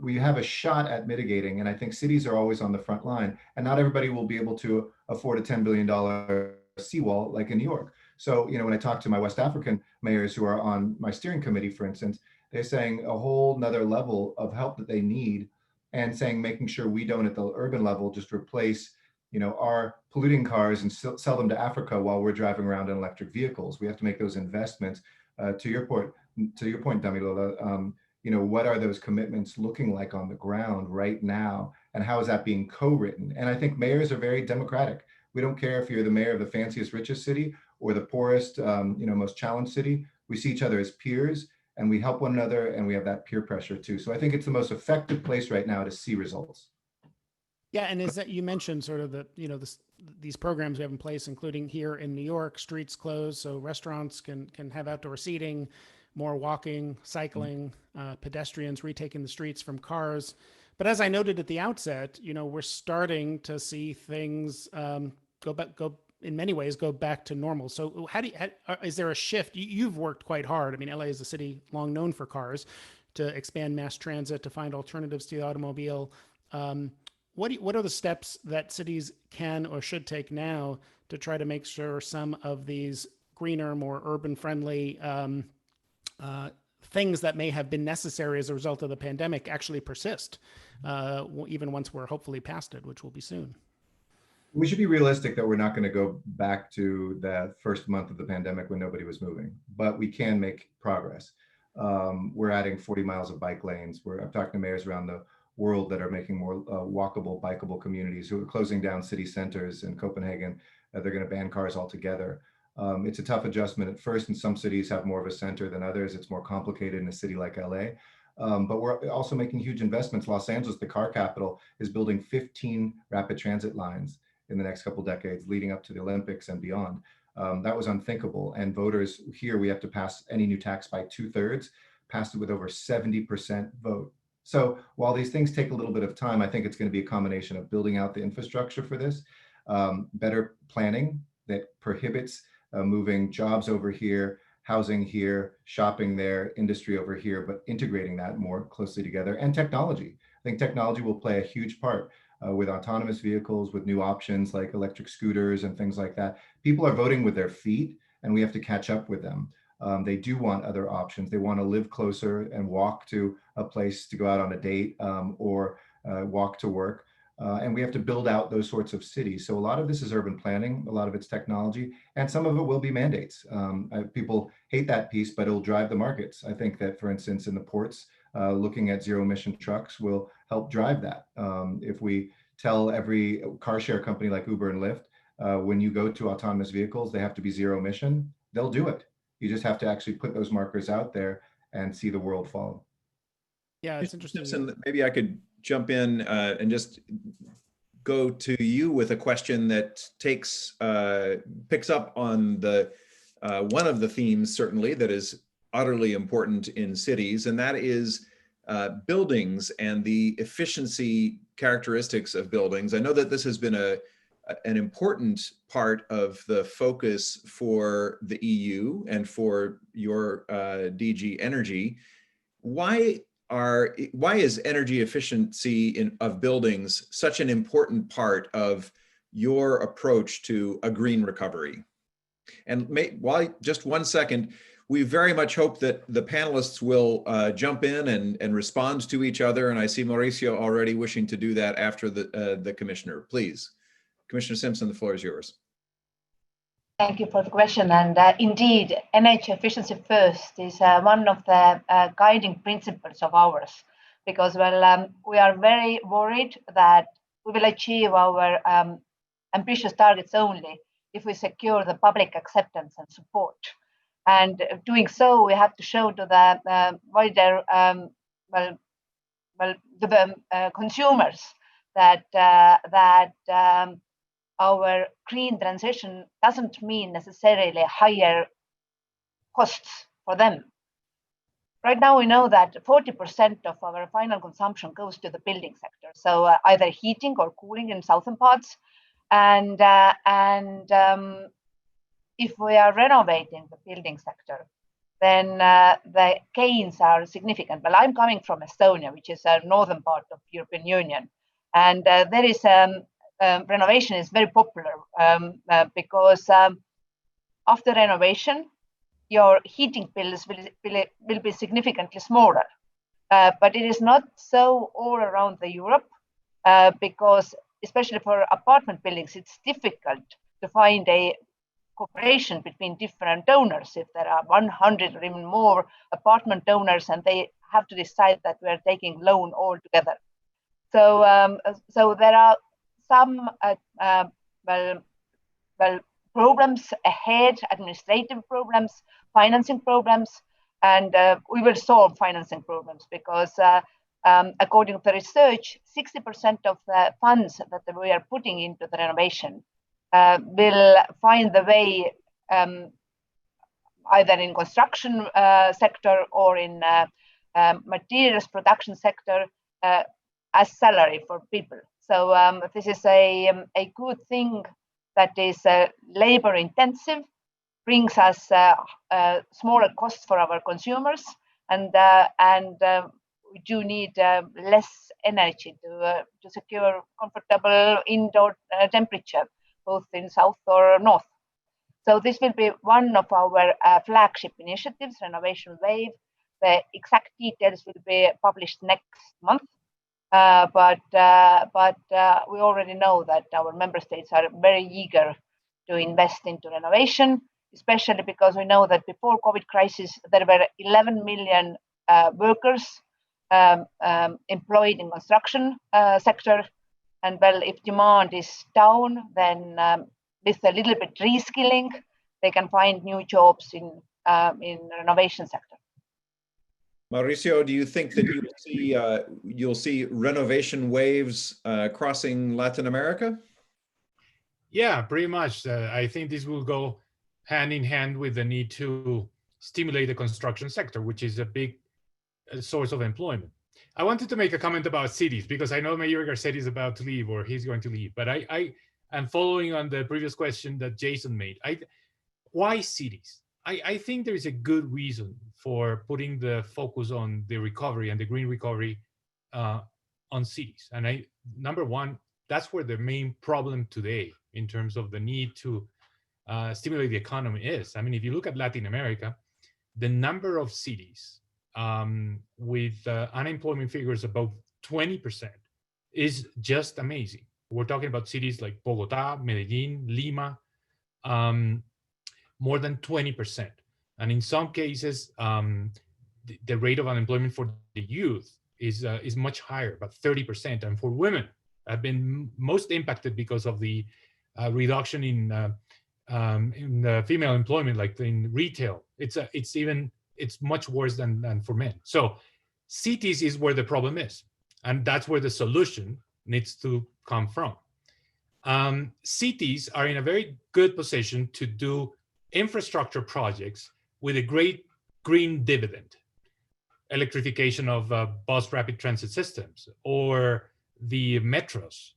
We have a shot at mitigating, and I think cities are always on the front line, and not everybody will be able to afford a $10 billion seawall like in New York. So, when I talk to my West African mayors who are on my steering committee, for instance, they're saying a whole nother level of help that they need and saying, making sure we don't at the urban level just replace our polluting cars and sell them to Africa while we're driving around in electric vehicles. We have to make those investments. To your point, Damilola, what are those commitments looking like on the ground right now? And how is that being co-written? And I think mayors are very democratic. We don't care if you're the mayor of the fanciest, richest city or the poorest, most challenged city. We see each other as peers and we help one another, and we have that peer pressure too. So I think it's the most effective place right now to see results. Yeah, and is that you mentioned sort of these programs we have in place, including here in New York, streets closed, so restaurants can have outdoor seating, more walking, cycling, pedestrians retaking the streets from cars. But as I noted at the outset, we're starting to see things go in many ways go back to normal. So is there a shift? You've worked quite hard. I mean, LA is a city long known for cars, to expand mass transit, to find alternatives to the automobile. What are the steps that cities can or should take now to try to make sure some of these greener, more urban friendly things that may have been necessary as a result of the pandemic actually persist, even once we're hopefully past it, which will be soon? We should be realistic that we're not going to go back to that first month of the pandemic when nobody was moving, but we can make progress. We're adding 40 miles of bike lanes. I'm talking to mayors around the world that are making more walkable, bikeable communities, who are closing down city centers. In Copenhagen, they're going to ban cars altogether. It's a tough adjustment at first, and some cities have more of a center than others. It's more complicated in a city like LA. But we're also making huge investments. Los Angeles, the car capital, is building 15 rapid transit lines in the next couple of decades leading up to the Olympics and beyond. That was unthinkable. And voters here, we have to pass any new tax by 2/3, passed it with over 70% vote. So while these things take a little bit of time, I think it's going to be a combination of building out the infrastructure for this, better planning that prohibits moving jobs over here, housing here, shopping there, industry over here, but integrating that more closely together, and technology. I think technology will play a huge part with autonomous vehicles, with new options like electric scooters and things like that. People are voting with their feet, and we have to catch up with them. They do want other options. They want to live closer and walk to a place to go out on a date, or walk to work. And we have to build out those sorts of cities. So a lot of this is urban planning, a lot of it's technology, and some of it will be mandates. People hate that piece, but it'll drive the markets. I think that, for instance, in the ports, looking at zero emission trucks will help drive that. If we tell every car share company like Uber and Lyft, when you go to autonomous vehicles, they have to be zero emission, they'll do it. You just have to actually put those markers out there and see the world follow. Yeah, it's interesting. Simpson, maybe I could jump in and just go to you with a question that picks up on the one of the themes, certainly, that is utterly important in cities, and that is buildings and the efficiency characteristics of buildings. I know that this has been an important part of the focus for the EU and for your DG Energy. Why is energy efficiency of buildings such an important part of your approach to a green recovery? And just 1 second, we very much hope that the panelists will jump in and respond to each other. And I see Mauricio already wishing to do that after the commissioner. Please, Commissioner Simpson, the floor is yours. Thank you for the question. And indeed, energy efficiency first is one of the guiding principles of ours, because, well, we are very worried that we will achieve our ambitious targets only if we secure the public acceptance and support. And doing so, we have to show to the wider consumers that our green transition doesn't mean necessarily higher costs for them. Right now, we know that 40% of our final consumption goes to the building sector, so either heating or cooling in southern parts. And if we are renovating the building sector, then the gains are significant. Well, I'm coming from Estonia, which is a northern part of the European Union, and there is renovation is very popular because after renovation, your heating bills will be significantly smaller. But it is not so all around the Europe because, especially for apartment buildings, it's difficult to find a cooperation between different donors. If there are 100 or even more apartment donors, and they have to decide that we are taking loan all together. So, so there are some problems ahead, administrative problems, financing problems, and we will solve financing problems because according to the research, 60% of the funds that we are putting into the renovation will find the way either in construction sector or in materials production sector as salary for people. So this is a good thing that is labor intensive, brings us smaller costs for our consumers, and we do need less energy to secure comfortable indoor temperature, both in south or north. So this will be one of our flagship initiatives, Renovation Wave. The exact details will be published next month, but we already know that our member states are very eager to invest into renovation, especially because we know that before COVID crisis, there were 11 million workers employed in construction sector. And well, if demand is down, then with a little bit reskilling, they can find new jobs in renovation sector. Mauricio, do you think that you'll see renovation waves crossing Latin America? Yeah, pretty much. I think this will go hand in hand with the need to stimulate the construction sector, which is a big source of employment. I wanted to make a comment about cities because I know Mayor Garcetti is about to leave, or he's going to leave, but I am following on the previous question that Jason made. Why cities? I think there is a good reason for putting the focus on the recovery and the green recovery on cities. And number one, that's where the main problem today in terms of the need to stimulate the economy is. I mean, if you look at Latin America, the number of cities with unemployment figures above 20% is just amazing. We're talking about cities like Bogota, Medellin, Lima, more than 20%. And in some cases, the rate of unemployment for the youth is much higher, about 30%. And for women, have been most impacted because of the reduction in female employment, like in retail. It's much worse than for men. So cities is where the problem is, and that's where the solution needs to come from. Cities are in a very good position to do infrastructure projects with a great green dividend. Electrification of bus rapid transit systems, or the metros,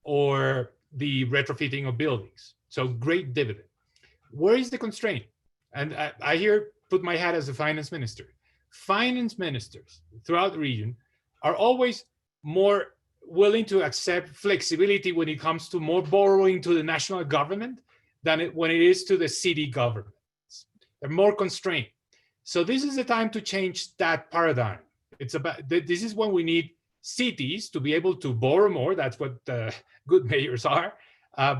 or the retrofitting of buildings. So great dividend. Where is the constraint? And I here put my hat as a finance minister. Finance ministers throughout the region are always more willing to accept flexibility when it comes to more borrowing to the national government than when it is to the city governments. They're more constrained. So this is the time to change that paradigm. This is when we need cities to be able to borrow more. That's what good mayors are.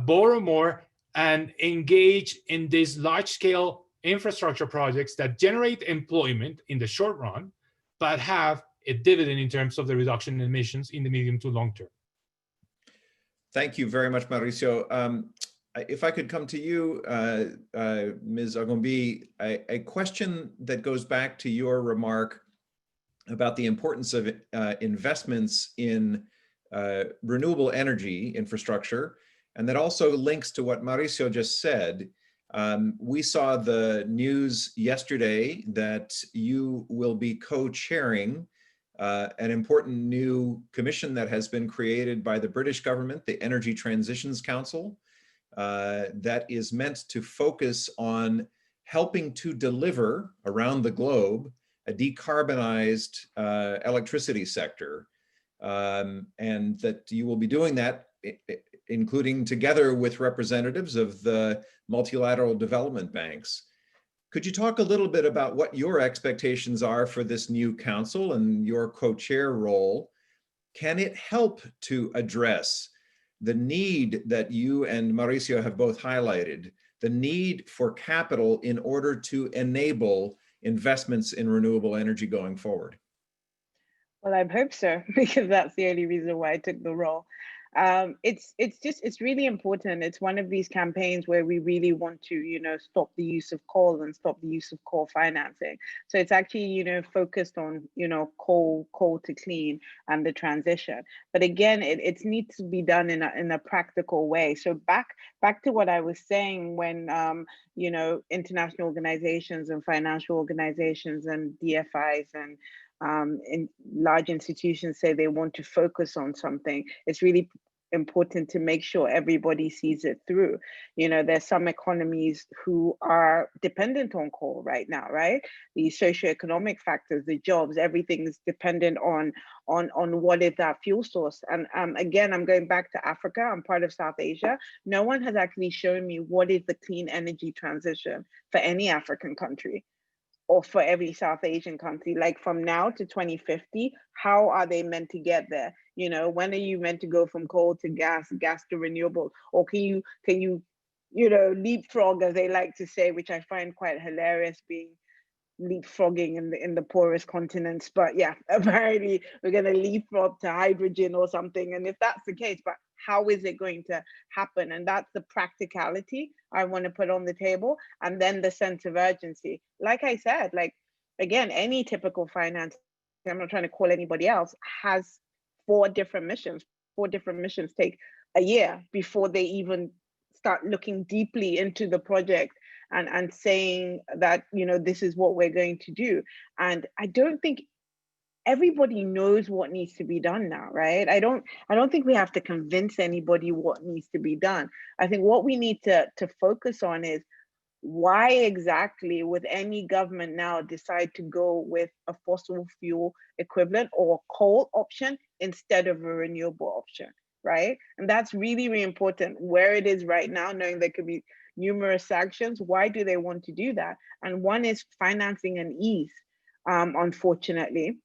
Borrow more and engage in these large-scale infrastructure projects that generate employment in the short run, but have a dividend in terms of the reduction in emissions in the medium to long term. Thank you very much, Mauricio. If I could come to you, Ms. Agombi, a question that goes back to your remark about the importance of investments in renewable energy infrastructure, and that also links to what Mauricio just said. We saw the news yesterday that you will be co-chairing an important new commission that has been created by the British government, the Energy Transitions Council, that is meant to focus on helping to deliver around the globe a decarbonized electricity sector, and that you will be doing that, including together with representatives of the multilateral development banks. Could you talk a little bit about what your expectations are for this new council and your co-chair role? Can it help to address the need that you and Mauricio have both highlighted, the need for capital in order to enable investments in renewable energy going forward? Well, I hope so, because that's the only reason why I took the role. It's really important. It's one of these campaigns where we really want to, stop the use of coal and stop the use of coal financing. So it's actually, focused on, coal to clean and the transition. But again, it needs to be done in a practical way. So back to what I was saying when, international organizations and financial organizations and DFIs and in large institutions say they want to focus on something, it's really important to make sure everybody sees it through. You know, there's some economies who are dependent on coal right now, right? These socioeconomic factors, the jobs, everything is dependent on what is that fuel source. And again, I'm going back to Africa. I'm part of South Asia. No one has actually shown me what is the clean energy transition for any African country or for every South Asian country. Like from now to 2050, how are they meant to get there? You know, when are you meant to go from coal to gas to renewable? Or can you, leapfrog, as they like to say, which I find quite hilarious, being leapfrogging in the poorest continents. But yeah, apparently we're going to leapfrog to hydrogen or something. And if that's the case, but how is it going to happen? And that's the practicality I want to put on the table. And then the sense of urgency. Like I said, like, again, any typical finance, I'm not trying to call anybody else, has 4 different missions. 4 different missions take a year before they even start looking deeply into the project and saying that, you know, this is what we're going to do. And I don't think everybody knows what needs to be done now, right? I don't think we have to convince anybody what needs to be done. I think what we need to focus on is why exactly would any government now decide to go with a fossil fuel equivalent or coal option instead of a renewable option, right? And that's really, really important where it is right now, knowing there could be numerous sanctions. Why do they want to do that? And one is financing and ease, unfortunately.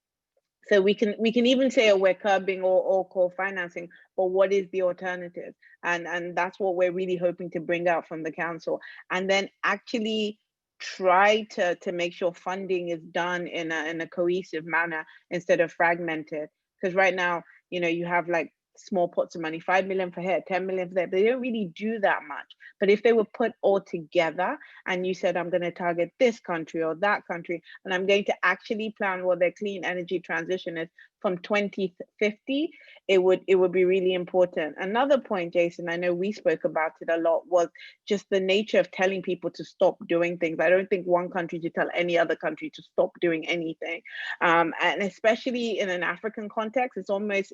So we can even say, oh, we're curbing all coal financing, but what is the alternative? And that's what we're really hoping to bring out from the council. And then actually try to make sure funding is done in a cohesive manner instead of fragmented. Because right now, you know, you have like small pots of money, 5 million for here, 10 million for there. They don't really do that much. But if they were put all together and you said, I'm going to target this country or that country, and I'm going to actually plan what their clean energy transition is from 2050, it would be really important. Another point, Jason, I know we spoke about it a lot, was just the nature of telling people to stop doing things. I don't think one country should tell any other country to stop doing anything. And especially in an African context, it's almost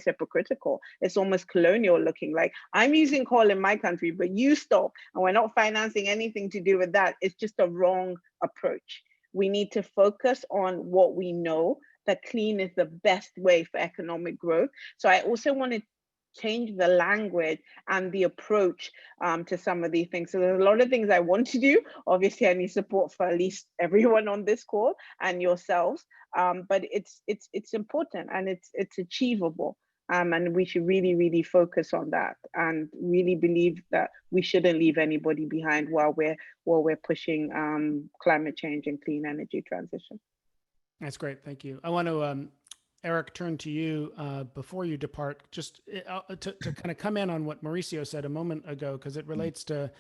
hypocritical. It's almost colonial looking, like, I'm using coal in my country, but you stop, and we're not financing anything to do with that. It's just a wrong approach. We need to focus on what we know, that clean is the best way for economic growth. So I also want to change the language and the approach to some of these things. So there's a lot of things I want to do. Obviously, I need support for at least everyone on this call and yourselves. But it's important and it's achievable. And we should really, really focus on that and really believe that we shouldn't leave anybody behind while we're pushing climate change and clean energy transition. That's great. Thank you. I want to, Eric, turn to you before you depart, just to kind of come in on what Mauricio said a moment ago, because it relates to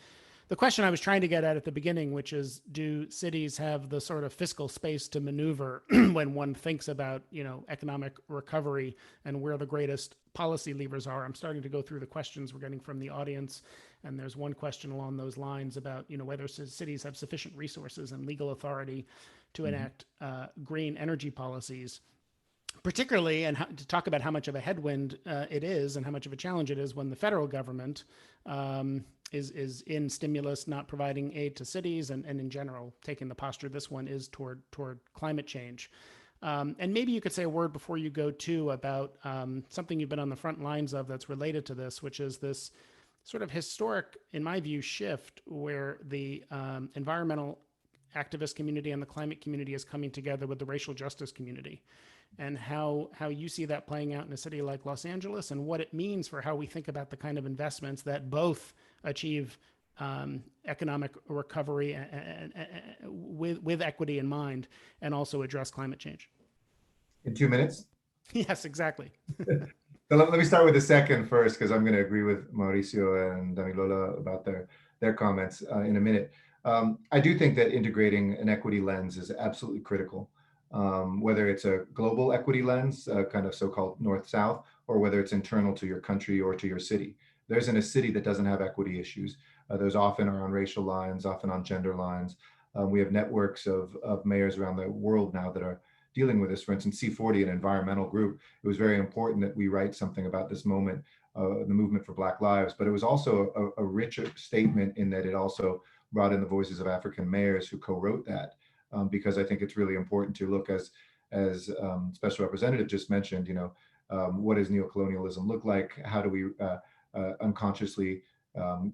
the question I was trying to get at the beginning, which is, do cities have the sort of fiscal space to maneuver when one thinks about, you know, economic recovery and where the greatest policy levers are? I'm starting to go through the questions we're getting from the audience. And there's one question along those lines about, you know, whether cities have sufficient resources and legal authority to enact green energy policies, particularly, and to talk about how much of a headwind it is and how much of a challenge it is when the federal government is in stimulus, not providing aid to cities, and in general, taking the posture this one is toward climate change. And maybe you could say a word before you go too about something you've been on the front lines of that's related to this, which is this sort of historic, in my view, shift where the environmental activist community and the climate community is coming together with the racial justice community, and how you see that playing out in a city like Los Angeles, and what it means for how we think about the kind of investments that both achieve economic recovery with equity in mind, and also address climate change. In 2 minutes? Yes, exactly. So let me start with the second first, because I'm going to agree with Mauricio and Damilola about their comments in a minute. I do think that integrating an equity lens is absolutely critical, whether it's a global equity lens, kind of so-called north-south, or whether it's internal to your country or to your city. There isn't a city that doesn't have equity issues. Those often are on racial lines, often on gender lines. We have networks of mayors around the world now that are dealing with this. For instance, C40, an environmental group, it was very important that we write something about this moment the movement for Black Lives, but it was also a richer statement in that it also brought in the voices of African mayors who co-wrote that, because I think it's really important to look, as Special Representative just mentioned, what does neocolonialism look like? How do we unconsciously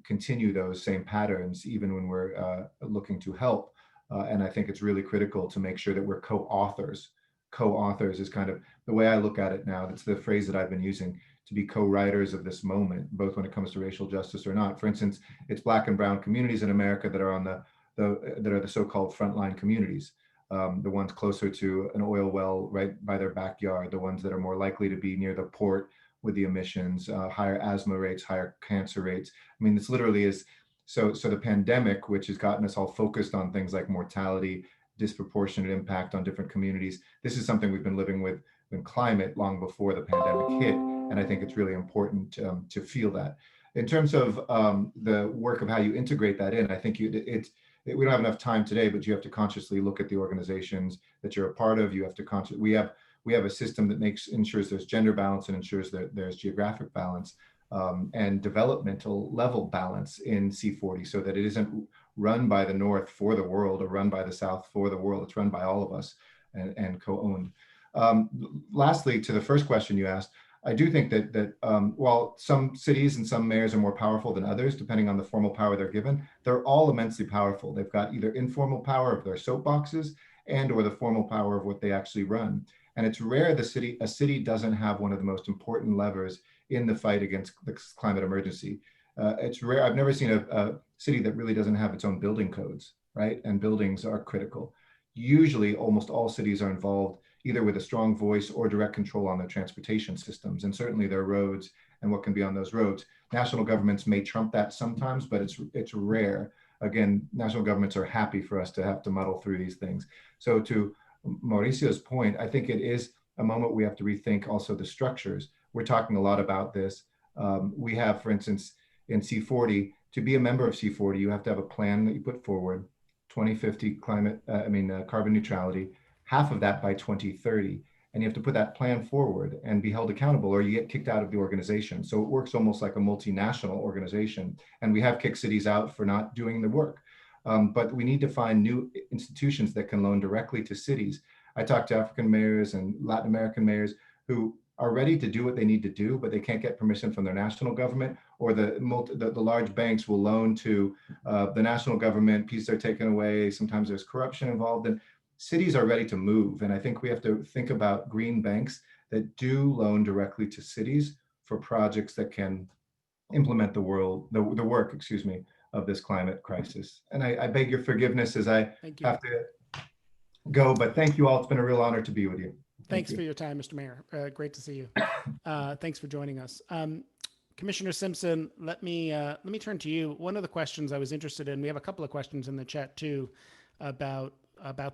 continue those same patterns even when we're looking to help? And I think it's really critical to make sure that we're co-authors. Co-authors is kind of the way I look at it now. That's the phrase that I've been using, to be co-writers of this moment, both when it comes to racial justice or not. For instance, it's Black and brown communities in America that are on the so-called frontline communities, the ones closer to an oil well right by their backyard, the ones that are more likely to be near the port with the emissions, higher asthma rates, higher cancer rates. I mean, this literally is, so the pandemic, which has gotten us all focused on things like mortality, disproportionate impact on different communities, this is something we've been living with in climate long before the pandemic hit. And I think it's really important to feel that. In terms of the work of how you integrate that in, I think we don't have enough time today, but you have to consciously look at the organizations that you're a part of. You have to we have a system that ensures there's gender balance and ensures that there's geographic balance and developmental level balance in C40, so that it isn't run by the North for the world or run by the South for the world. It's run by all of us and co-owned. Lastly, to the first question you asked, I do think that while some cities and some mayors are more powerful than others, depending on the formal power they're given, they're all immensely powerful. They've got either informal power of their soapboxes and or the formal power of what they actually run. And it's rare a city doesn't have one of the most important levers in the fight against the climate emergency. It's rare. I've never seen a city that really doesn't have its own building codes, right? And buildings are critical. Usually, almost all cities are involved either with a strong voice or direct control on their transportation systems, and certainly their roads and what can be on those roads. National governments may trump that sometimes, but it's rare. Again, national governments are happy for us to have to muddle through these things. So to Mauricio's point, I think it is a moment we have to rethink also the structures. We're talking a lot about this. We have, for instance, in C40, to be a member of C40, you have to have a plan that you put forward, 2050 carbon neutrality, half of that by 2030. And you have to put that plan forward and be held accountable, or you get kicked out of the organization. So it works almost like a multinational organization. And we have kicked cities out for not doing the work. But we need to find new institutions that can loan directly to cities. I talk to African mayors and Latin American mayors who are ready to do what they need to do, but they can't get permission from their national government, or the large banks will loan to the national government, pieces are taken away. Sometimes there's corruption involved, and cities are ready to move. And I think we have to think about green banks that do loan directly to cities for projects that can implement the work of this climate crisis. And I beg your forgiveness as I have to go, but thank you all. It's been a real honor to be with you. Thanks for your time, Mr. Mayor. Great to see you. Thanks for joining us. Commissioner Simpson, let me turn to you. One of the questions I was interested in, we have a couple of questions in the chat too, about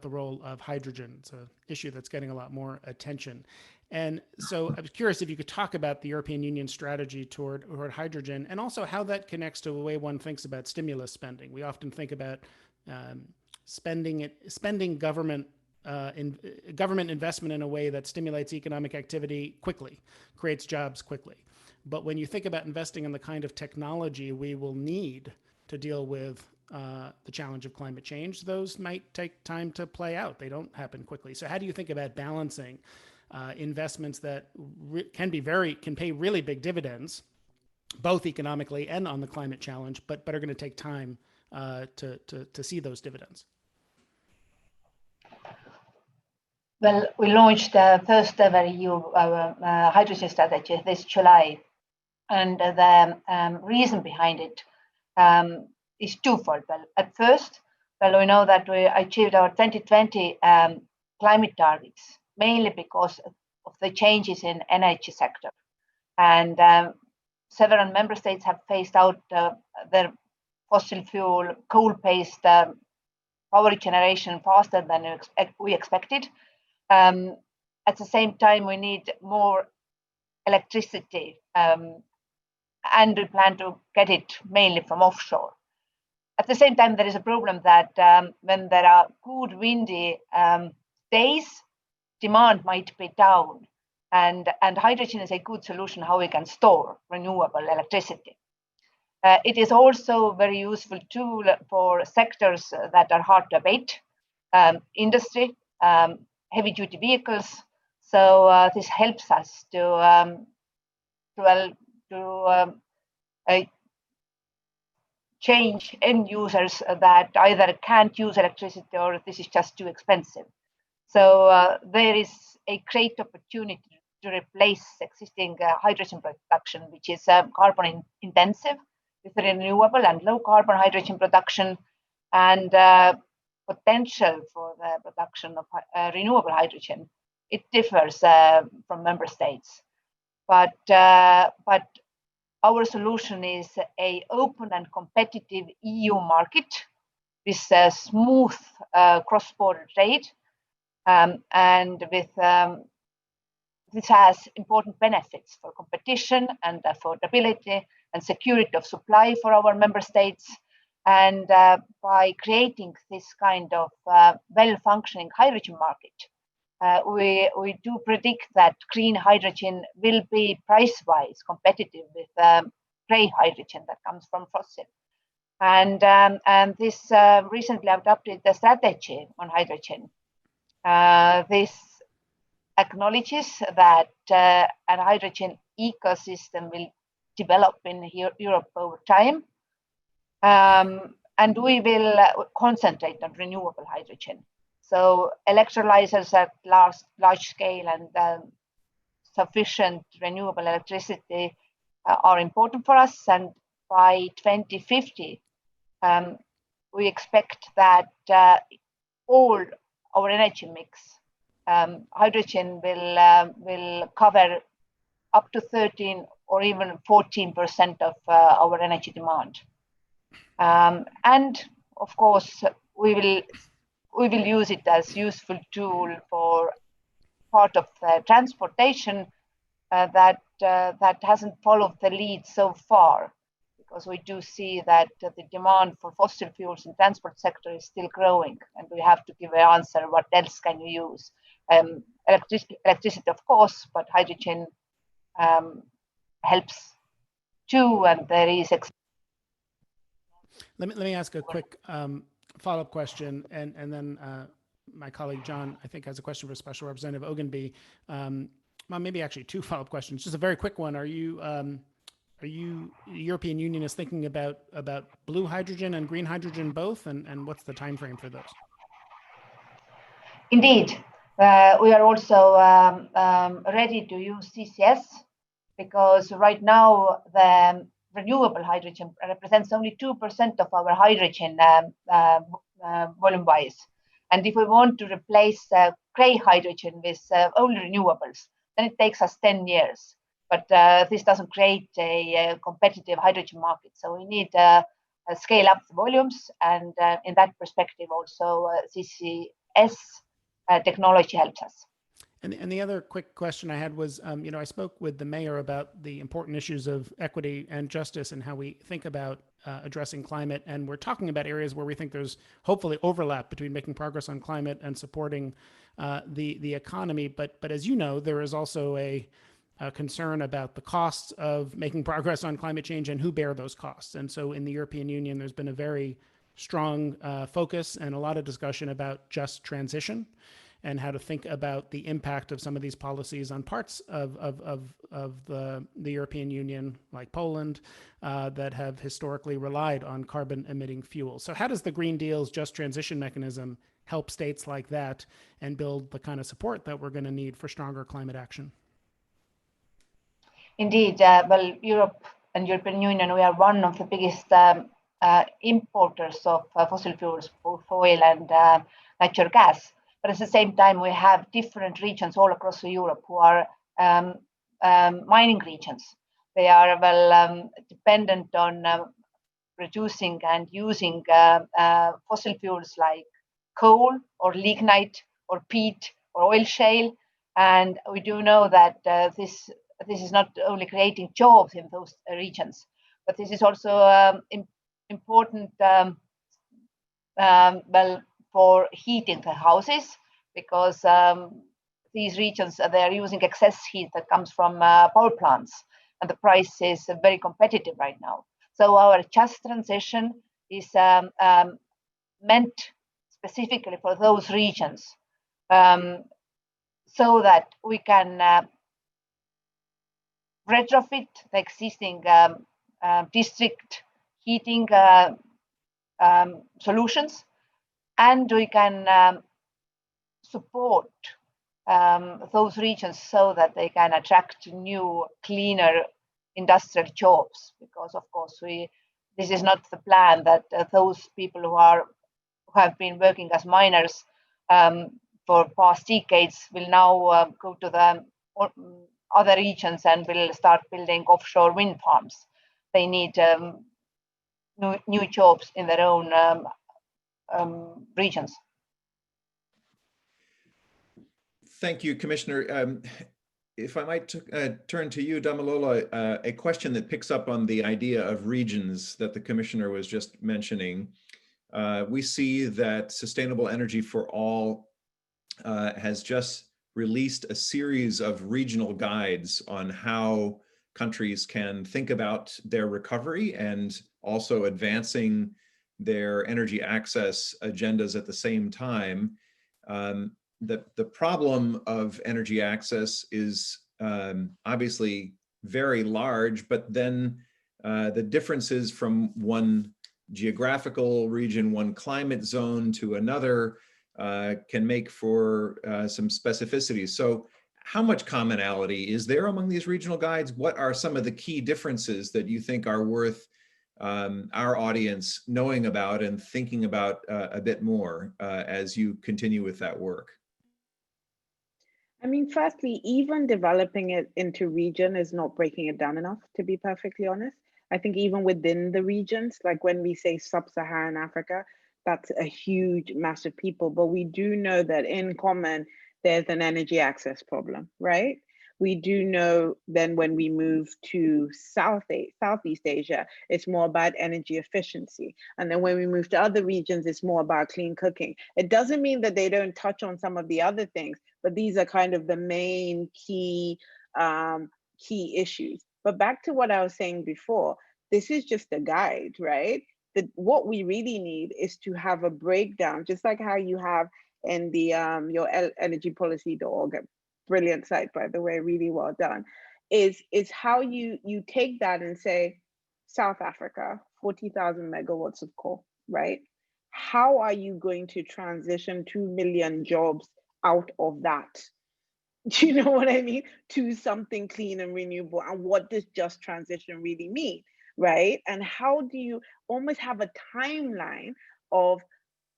the role of hydrogen. It's an issue that's getting a lot more attention. And so I was curious if you could talk about the European Union strategy toward hydrogen, and also how that connects to the way one thinks about stimulus spending. We often think about spending government investment in a way that stimulates economic activity quickly, creates jobs quickly. But when you think about investing in the kind of technology we will need to deal with the challenge of climate change, those might take time to play out. They don't happen quickly. So how do you think about balancing investments that can pay really big dividends, both economically and on the climate challenge, but are going to take time to see those dividends? Well, we launched the first ever EU hydrogen strategy this July, and the reason behind it is twofold. Well, at first, we know that we achieved our 2020 climate targets mainly because of the changes in energy sector, and several member states have phased out their fossil fuel coal-based power generation faster than we expected. At the same time, we need more electricity, and we plan to get it mainly from offshore. At the same time, there is a problem that when there are good windy days, demand might be down, and hydrogen is a good solution how we can store renewable electricity. It is also a very useful tool for sectors that are hard to abate, industry, heavy-duty vehicles. So this helps us to change end users that either can't use electricity or this is just too expensive. So there is a great opportunity to replace existing hydrogen production, which is carbon intensive, with renewable and low carbon hydrogen production, and potential for the production of renewable hydrogen. It differs from member states, but our solution is a open and competitive EU market with smooth cross-border trade, and with this has important benefits for competition and affordability and security of supply for our member states. And by creating this kind of well-functioning hydrogen market, we do predict that green hydrogen will be price-wise competitive with grey hydrogen that comes from fossil. And this recently adopted the strategy on hydrogen. This acknowledges that a hydrogen ecosystem will develop in Europe over time. And we will concentrate on renewable hydrogen. So electrolyzers at large scale and sufficient renewable electricity are important for us. And by 2050, we expect that all our energy mix, hydrogen will cover up to 13 or even 14% of our energy demand. And of course, we will use it as useful tool for part of the transportation that hasn't followed the lead so far, because we do see that the demand for fossil fuels in transport sector is still growing, and we have to give an answer. What else can you use? Electricity, of course, but hydrogen helps too, and there is. Let me ask a quick follow-up question, and then my colleague John, I think, has a question for Special Representative Ogunbi. Well, maybe actually two follow-up questions. Just a very quick one. Are you the European Union is thinking about blue hydrogen and green hydrogen both, and what's the time frame for those? Indeed, we are also ready to use CCS, because right now the renewable hydrogen represents only 2% of our hydrogen volume-wise. And if we want to replace grey hydrogen with only renewables, then it takes us 10 years. But this doesn't create a competitive hydrogen market. So we need to scale up the volumes. And in that perspective, also CCS technology helps us. And the other quick question I had was, I spoke with the mayor about the important issues of equity and justice and how we think about addressing climate. And we're talking about areas where we think there's hopefully overlap between making progress on climate and supporting the economy. But as you know, there is also a concern about the costs of making progress on climate change and who bear those costs. And so in the European Union, there's been a very strong focus and a lot of discussion about just transition and how to think about the impact of some of these policies on parts of the European Union, like Poland, that have historically relied on carbon emitting fuels. So how does the Green Deal's just transition mechanism help states like that and build the kind of support that we're going to need for stronger climate action? Indeed, well, Europe and European Union, we are one of the biggest importers of fossil fuels, both oil and natural gas. But at the same time, we have different regions all across Europe who are mining regions. They are dependent on producing and using fossil fuels like coal or lignite or peat or oil shale. And we do know that this is not only creating jobs in those regions, but this is also important for heating the houses, because these regions, they are using excess heat that comes from power plants, and the price is very competitive right now. So our just transition is meant specifically for those regions, so that we can retrofit the existing district heating solutions, and we can support those regions so that they can attract new, cleaner industrial jobs. Because of course, this is not the plan that those people who have been working as miners for past decades will now go to the other regions and will start building offshore wind farms. They need new jobs in their own regions. Thank you, Commissioner. If I might turn to you, Damilola, a question that picks up on the idea of regions that the Commissioner was just mentioning. We see that Sustainable Energy for All has just released a series of regional guides on how countries can think about their recovery and also advancing their energy access agendas at the same time. The problem of energy access is obviously very large, but then the differences from one geographical region, one climate zone to another can make for some specificities. So how much commonality is there among these regional guides? What are some of the key differences that you think are worth our audience knowing about and thinking about a bit more as you continue with that work? I mean, firstly, even developing it into region is not breaking it down enough, to be perfectly honest. I think even within the regions, like when we say sub-Saharan Africa, that's a huge, massive people, but we do know that in common, there's an energy access problem, right? We do know then when we move to Southeast Asia, it's more about energy efficiency. And then when we move to other regions, it's more about clean cooking. It doesn't mean that they don't touch on some of the other things, but these are kind of the main key issues. But back to what I was saying before, this is just a guide, right? What we really need is to have a breakdown, just like how you have in the your energypolicy.org, brilliant site, by the way, really well done, is how you take that and say, South Africa, 40,000 megawatts of coal, right? How are you going to transition 2 million jobs out of that? Do you know what I mean? To something clean and renewable. And what does just transition really mean, right? And how do you almost have a timeline of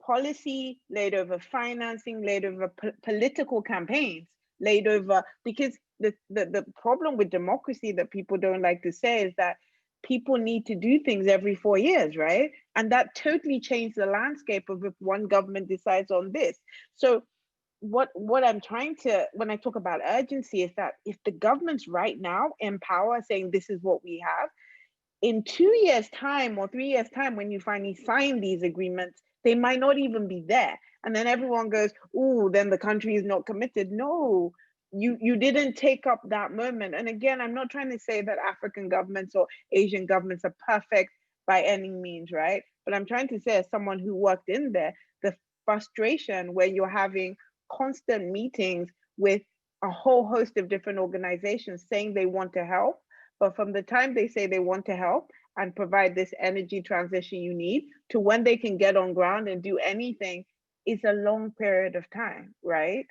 policy laid over financing, laid over political campaigns, laid over, because the problem with democracy that people don't like to say is that people need to do things every 4 years, right? And that totally changed the landscape of if one government decides on this. So what I'm trying to, when I talk about urgency, is that if the government's right now in power saying this is what we have, in 2 years' time or 3 years' time, when you finally sign these agreements, they might not even be there. And then everyone goes, oh, then the country is not committed. No, you didn't take up that moment. And again, I'm not trying to say that African governments or Asian governments are perfect by any means, right? But I'm trying to say, as someone who worked in there, the frustration where you're having constant meetings with a whole host of different organizations saying they want to help, but from the time they say they want to help and provide this energy transition you need to when they can get on ground and do anything is a long period of time, right?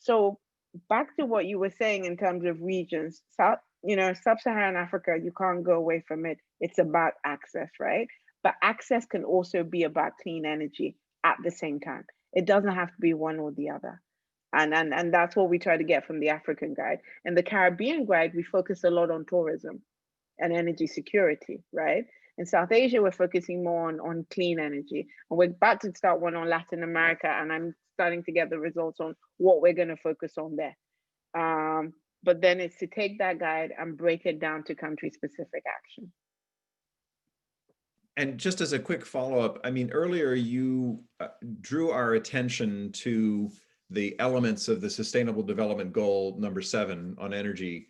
So back to what you were saying in terms of regions, sub-Saharan Africa, you can't go away from it. It's about access, right? But access can also be about clean energy at the same time. It doesn't have to be one or the other. And that's what we try to get from the African guide. And the Caribbean guide, we focus a lot on tourism and energy security, right? In South Asia, we're focusing more on clean energy. And we're about to start one on Latin America, and I'm starting to get the results on what we're going to focus on there. But then it's to take that guide and break it down to country-specific action. And just as a quick follow-up, I mean, earlier you drew our attention to the elements of the Sustainable Development Goal number 7 on energy,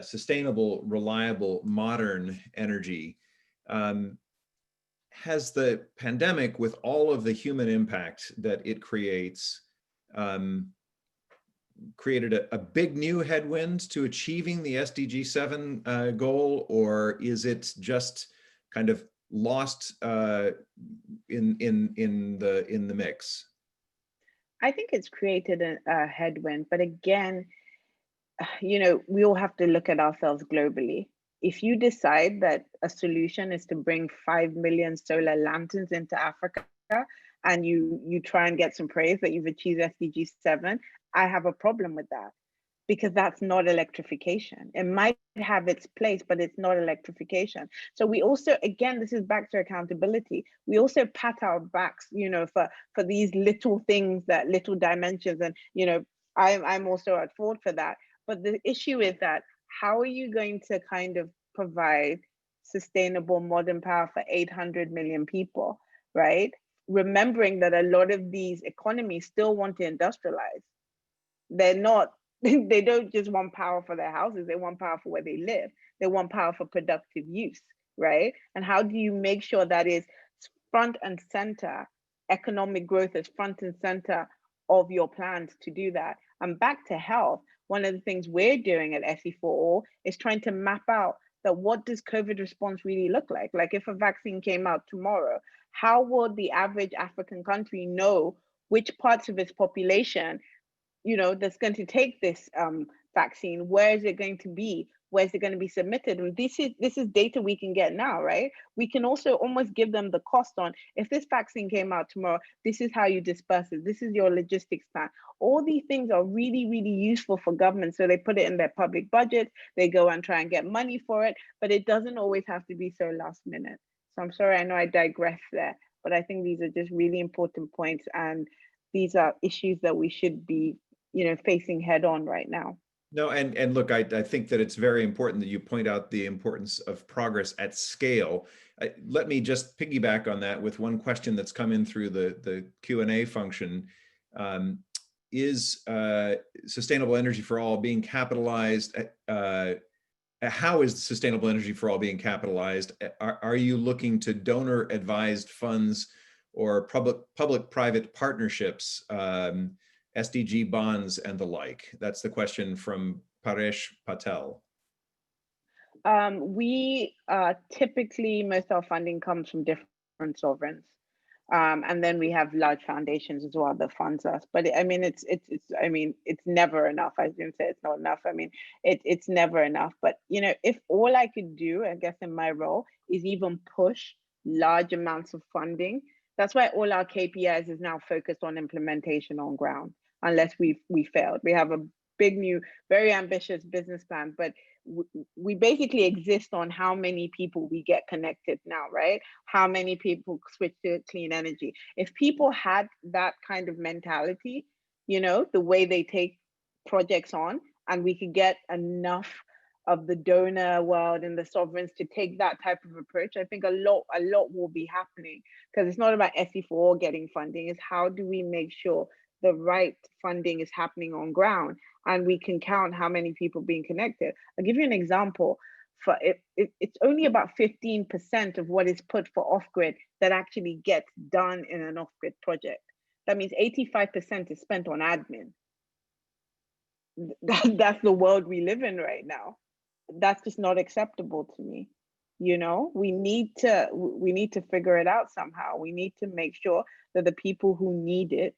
sustainable, reliable, modern energy. Has the pandemic, with all of the human impact that it creates, created a big new headwind to achieving the SDG 7 goal, or is it just kind of lost in the mix? I think it's created a headwind, but again, you know, we all have to look at ourselves globally. If you decide that a solution is to bring 5 million solar lanterns into Africa, and you try and get some praise that you've achieved SDG 7, I have a problem with that, because that's not electrification. It might have its place, but it's not electrification. So we also, again, this is back to accountability. We also pat our backs, you know, for these little things, that little dimensions. And, you know, I'm also at fault for that. But the issue is that, how are you going to kind of provide sustainable modern power for 800 million people, right? Remembering that a lot of these economies still want to industrialize. They're not, they don't just want power for their houses, they want power for where they live. They want power for productive use, right? And how do you make sure that is front and center, economic growth is front and center of your plans to do that? And back to health, one of the things we're doing at SE4All is trying to map out that what does COVID response really look like? Like, if a vaccine came out tomorrow, how would the average African country know which parts of its population, you know, that's going to take this vaccine? Where is it going to be? Where is it going to be submitted? And this is data we can get now, right? We can also almost give them the cost on, if this vaccine came out tomorrow, this is how you disperse it. This is your logistics plan. All these things are really, really useful for government. So they put it in their public budget. They go and try and get money for it, but it doesn't always have to be so last minute. So I'm sorry, I know I digress there, but I think these are just really important points. And these are issues that we should be, you know, facing head on right now. No, and look, I think that it's very important that you point out the importance of progress at scale. Let me just piggyback on that with one question that's come in through the Q&A function. Is sustainable energy for all being capitalized? How is sustainable energy for all being capitalized? Are you looking to donor advised funds or public-private partnerships, SDG bonds and the like? That's the question from Paresh Patel. We typically, most of our funding comes from different sovereigns. And then we have large foundations as well that funds us. But I mean, it's never enough. I didn't say it's not enough. I mean, it's never enough. But, you know, if all I could do, I guess in my role, is even push large amounts of funding, that's why all our KPIs is now focused on implementation on ground, unless we failed. We have a big new, very ambitious business plan, but we basically exist on how many people we get connected now, right? How many people switch to clean energy. If people had that kind of mentality, you know, the way they take projects on, and we could get enough of the donor world and the sovereigns to take that type of approach, I think a lot will be happening. Because it's not about SE4 getting funding, it's how do we make sure the right funding is happening on ground, and we can count how many people being connected. I'll give you an example. For it's only about 15% of what is put for off-grid that actually gets done in an off-grid project. That means 85% is spent on admin. That's the world we live in right now. That's just not acceptable to me. You know, we need to figure it out somehow. We need to make sure that the people who need it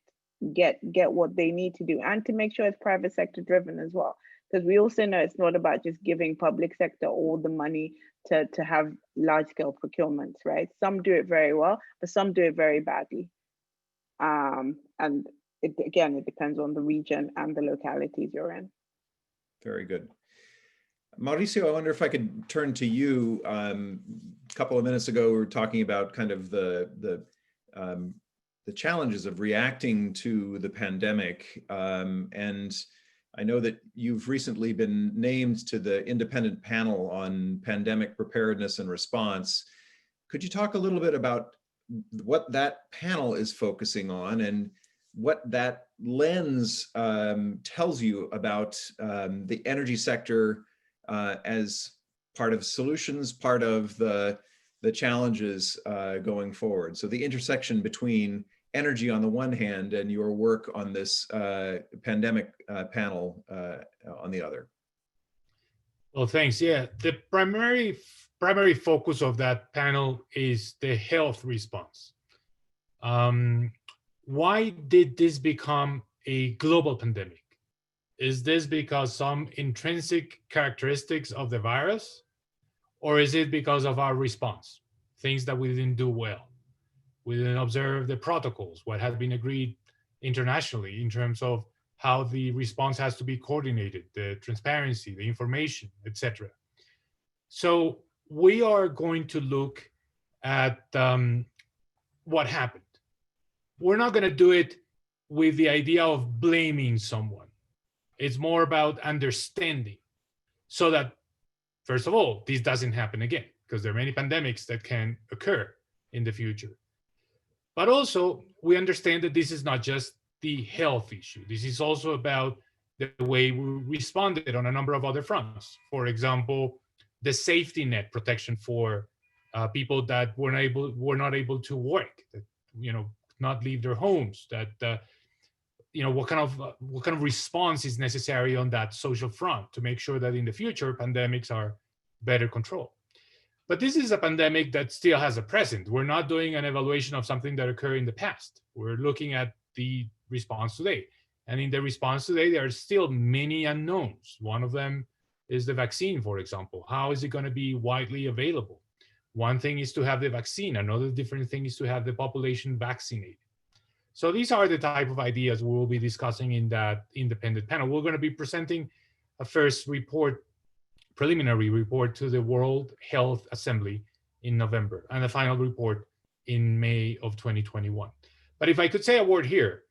get what they need to do, and to make sure it's private sector driven as well, because we also know it's not about just giving public sector all the money to have large scale procurements, right? Some do it very well, but some do it very badly. And it depends on the region and the localities you're in. Very good. Mauricio, I wonder if I could turn to you. A couple of minutes ago, we were talking about kind of the challenges of reacting to the pandemic. And I know that you've recently been named to the independent panel on pandemic preparedness and response. Could you talk a little bit about what that panel is focusing on, and what that lens tells you about the energy sector as part of solutions, part of the challenges going forward. So the intersection between energy on the one hand and your work on this pandemic panel on the other. Well, thanks. Yeah, the primary focus of that panel is the health response. Why did this become a global pandemic? Is this because some intrinsic characteristics of the virus, or is it because of our response? Things that we didn't do well. We didn't observe the protocols, what had been agreed internationally in terms of how the response has to be coordinated, the transparency, the information, etc. So we are going to look at what happened. We're not going to do it with the idea of blaming someone. It's more about understanding so that, first of all, this doesn't happen again, because there are many pandemics that can occur in the future. But also, we understand that this is not just the health issue. This is also about the way we responded on a number of other fronts. For example, the safety net protection for people that were not able to work, that not leave their homes. That what kind of response is necessary on that social front to make sure that in the future pandemics are better controlled. But this is a pandemic that still has a present. We're not doing an evaluation of something that occurred in the past. We're looking at the response today. And in the response today, there are still many unknowns. One of them is the vaccine, for example. How is it going to be widely available? One thing is to have the vaccine. Another different thing is to have the population vaccinated. So these are the type of ideas we will be discussing in that independent panel. We're going to be presenting a first report, preliminary report, to the World Health Assembly in November, and the final report in May of 2021. But if I could say a word here,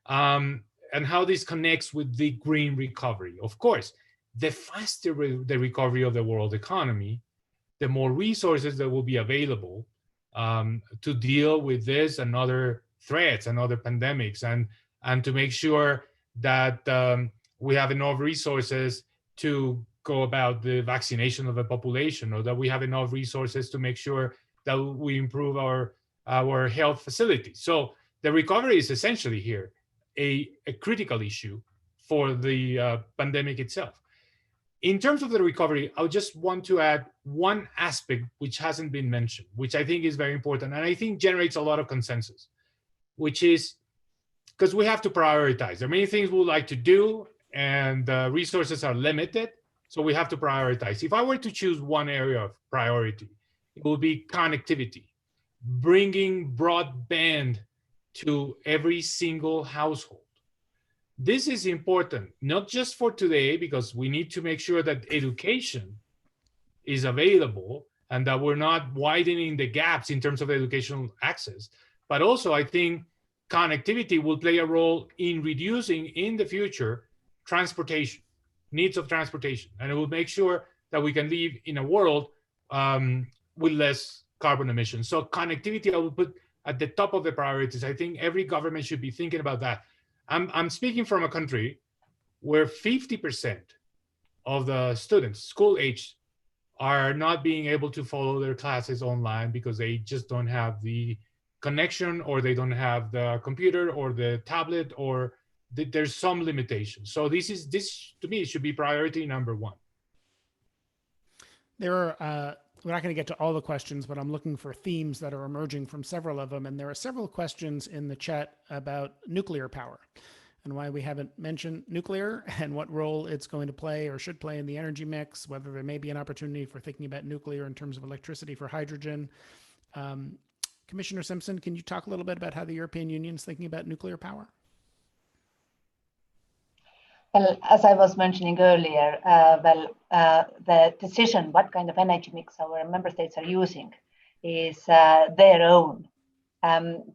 and how this connects with the green recovery. Of course, the faster the recovery of the world economy, the more resources that will be available to deal with this and other threats and other pandemics, and to make sure that we have enough resources to go about the vaccination of the population, or that we have enough resources to make sure that we improve our health facilities. So the recovery is essentially here a critical issue for the pandemic itself. In terms of the recovery, I just want to add one aspect which hasn't been mentioned, which I think is very important, and I think generates a lot of consensus, which is because we have to prioritize. There are many things we would like to do, and resources are limited, so we have to prioritize. If I were to choose one area of priority, it will be connectivity, bringing broadband to every single household. This is important, not just for today, because we need to make sure that education is available and that we're not widening the gaps in terms of educational access. But also, I think connectivity will play a role in reducing, in the future, transportation, needs of transportation. And it will make sure that we can live in a world with less carbon emissions. So connectivity, I will put at the top of the priorities. I think every government should be thinking about that. I'm speaking from a country where 50% of the students, school age, are not being able to follow their classes online because they just don't have the connection, or they don't have the computer or the tablet, or there's some limitation. So this to me should be priority number one. There are, we're not going to get to all the questions, but I'm looking for themes that are emerging from several of them. And there are several questions in the chat about nuclear power and why we haven't mentioned nuclear and what role it's going to play or should play in the energy mix, whether there may be an opportunity for thinking about nuclear in terms of electricity for hydrogen. Commissioner Simpson, can you talk a little bit about how the European Union is thinking about nuclear power? Well, as I was mentioning earlier, the decision what kind of energy mix our member states are using is their own.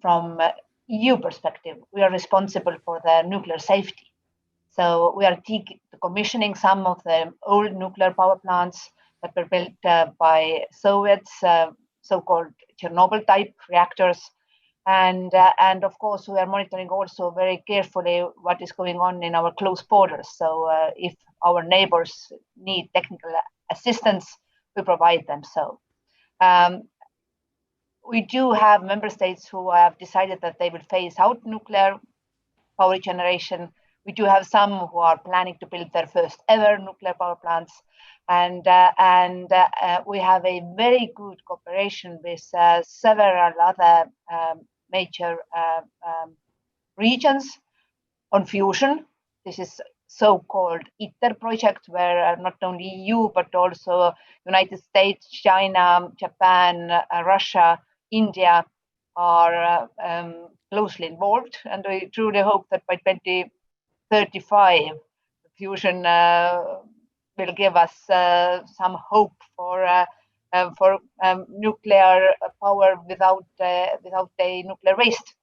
From EU perspective, we are responsible for the nuclear safety. So we are decommissioning some of the old nuclear power plants that were built by Soviets, so-called Chernobyl type reactors. And of course, we are monitoring also very carefully what is going on in our close borders. So if our neighbors need technical assistance, we provide them so. We do have member states who have decided that they will phase out nuclear power generation. We do have some who are planning to build their first ever nuclear power plants. And we have a very good cooperation with several other major regions on fusion. This is so-called ITER project, where not only EU, but also United States, China, Japan, Russia, India are closely involved. And we truly hope that by 2035, fusion will give us some hope for nuclear power without a nuclear waste.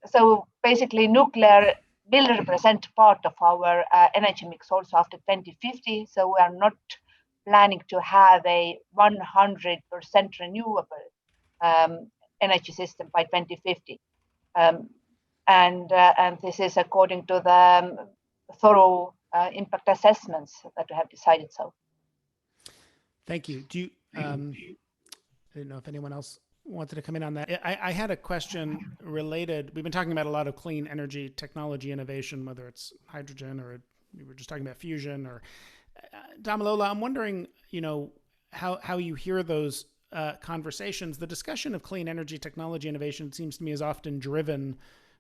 So basically, nuclear will represent part of our energy mix also after 2050. So we are not planning to have a 100% renewable energy system by 2050. And this is according to the thorough impact assessments that we have decided so. Thank you. Do you, I don't know if anyone else wanted to come in on that. I had a question related. We've been talking about a lot of clean energy technology innovation, whether it's hydrogen or we were just talking about fusion or Damilola. I'm wondering, how you hear those conversations. The discussion of clean energy technology innovation, it seems to me, is often driven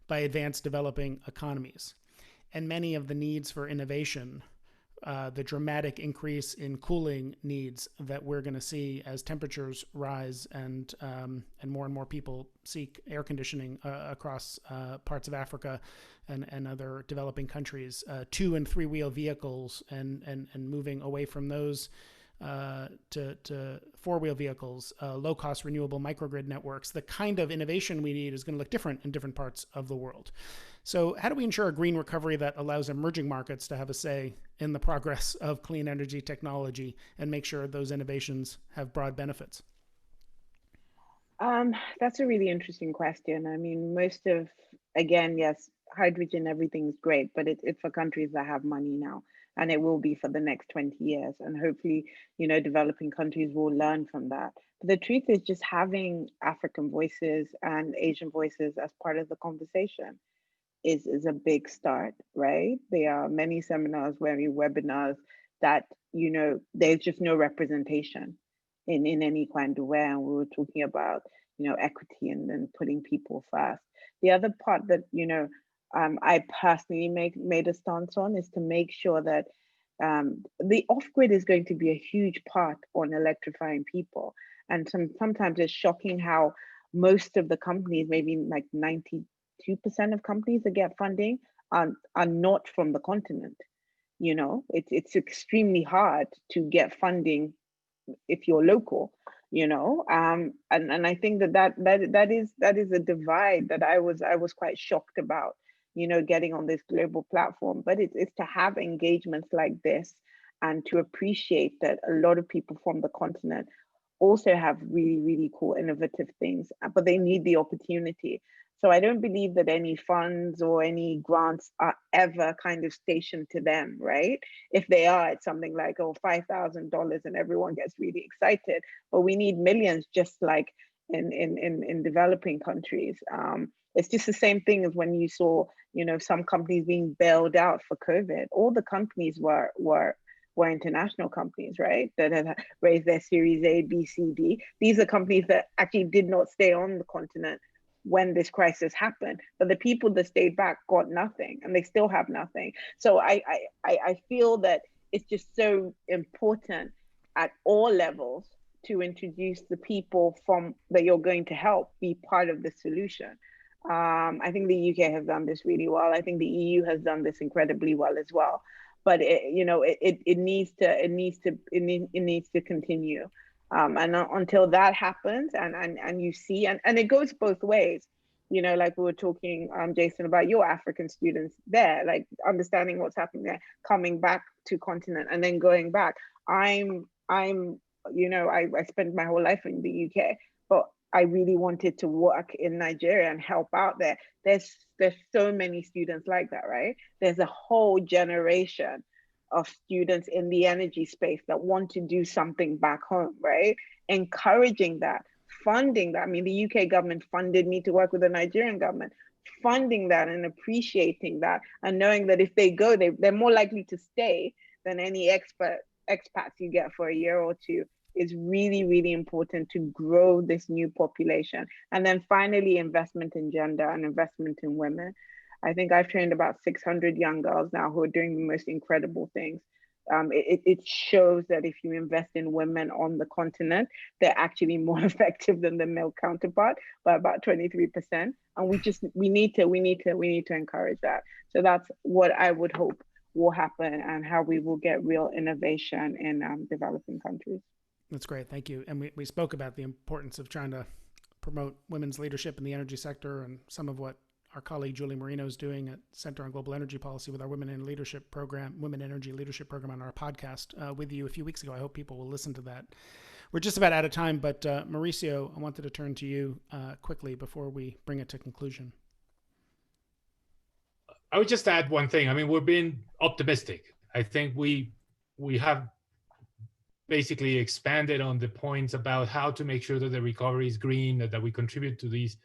by advanced developing economies. And many of the needs for innovation, the dramatic increase in cooling needs that we're going to see as temperatures rise and more people seek air conditioning across parts of Africa and other developing countries, 2- and 3-wheel vehicles and moving away from those to 4-wheel vehicles, low-cost renewable microgrid networks. The kind of innovation we need is going to look different in different parts of the world. So how do we ensure a green recovery that allows emerging markets to have a say in the progress of clean energy technology and make sure those innovations have broad benefits? That's a really interesting question. I mean, again, yes, hydrogen, everything's great, but it's for countries that have money now, and it will be for the next 20 years. And hopefully, developing countries will learn from that. But the truth is, just having African voices and Asian voices as part of the conversation is a big start, right? There are many seminars, many webinars that, there's just no representation in any kind of way. And we were talking about, equity and putting people first. The other part that, I personally made a stance on is to make sure that the off-grid is going to be a huge part on electrifying people. And sometimes it's shocking how most of the companies, maybe like 92% of companies that get funding are not from the continent. It's extremely hard to get funding if you're local, and I think that is a divide that I was quite shocked about, getting on this global platform. But it's to have engagements like this and to appreciate that a lot of people from the continent also have really, really cool, innovative things, but they need the opportunity. So I don't believe that any funds or any grants are ever kind of stationed to them, right? If they are, it's something like, $5,000 and everyone gets really excited. But we need millions, just like in developing countries. It's just the same thing as when you saw, some companies being bailed out for COVID. All the companies were international companies, right? That had raised their Series A, B, C, D. These are companies that actually did not stay on the continent when this crisis happened, but the people that stayed back got nothing, and they still have nothing. So I feel that it's just so important at all levels to introduce the people that you're going to help be part of the solution. I think the UK has done this really well. I think the EU has done this incredibly well as well. But it needs to continue. And until that happens, and you see, and it goes both ways, like we were talking, Jason, about your African students there, like understanding what's happening there, coming back to continent and then going back. I spent my whole life in the UK, but I really wanted to work in Nigeria and help out there. There's so many students like that, right? There's a whole generation of students in the energy space that want to do something back home, right? Encouraging that, funding that. I mean, the UK government funded me to work with the Nigerian government, funding that and appreciating that, and knowing that if they go, they're more likely to stay than any expats you get for a year or two, is really, really important to grow this new population. And then finally, investment in gender and investment in women. I think I've trained about 600 young girls now who are doing the most incredible things. It shows that if you invest in women on the continent, they're actually more effective than the male counterpart by about 23%. And we need to encourage that. So that's what I would hope will happen, and how we will get real innovation in developing countries. That's great. Thank you. And we spoke about the importance of trying to promote women's leadership in the energy sector, and some of what our colleague Julie Marino is doing at Center on Global Energy Policy with our Women Energy Leadership Program on our podcast with you a few weeks ago. I hope people will listen to that. We're just about out of time, but Mauricio, I wanted to turn to you quickly before we bring it to conclusion. I would just add one thing. I mean, we're being optimistic. I think we have basically expanded on the points about how to make sure that the recovery is green, that we contribute to these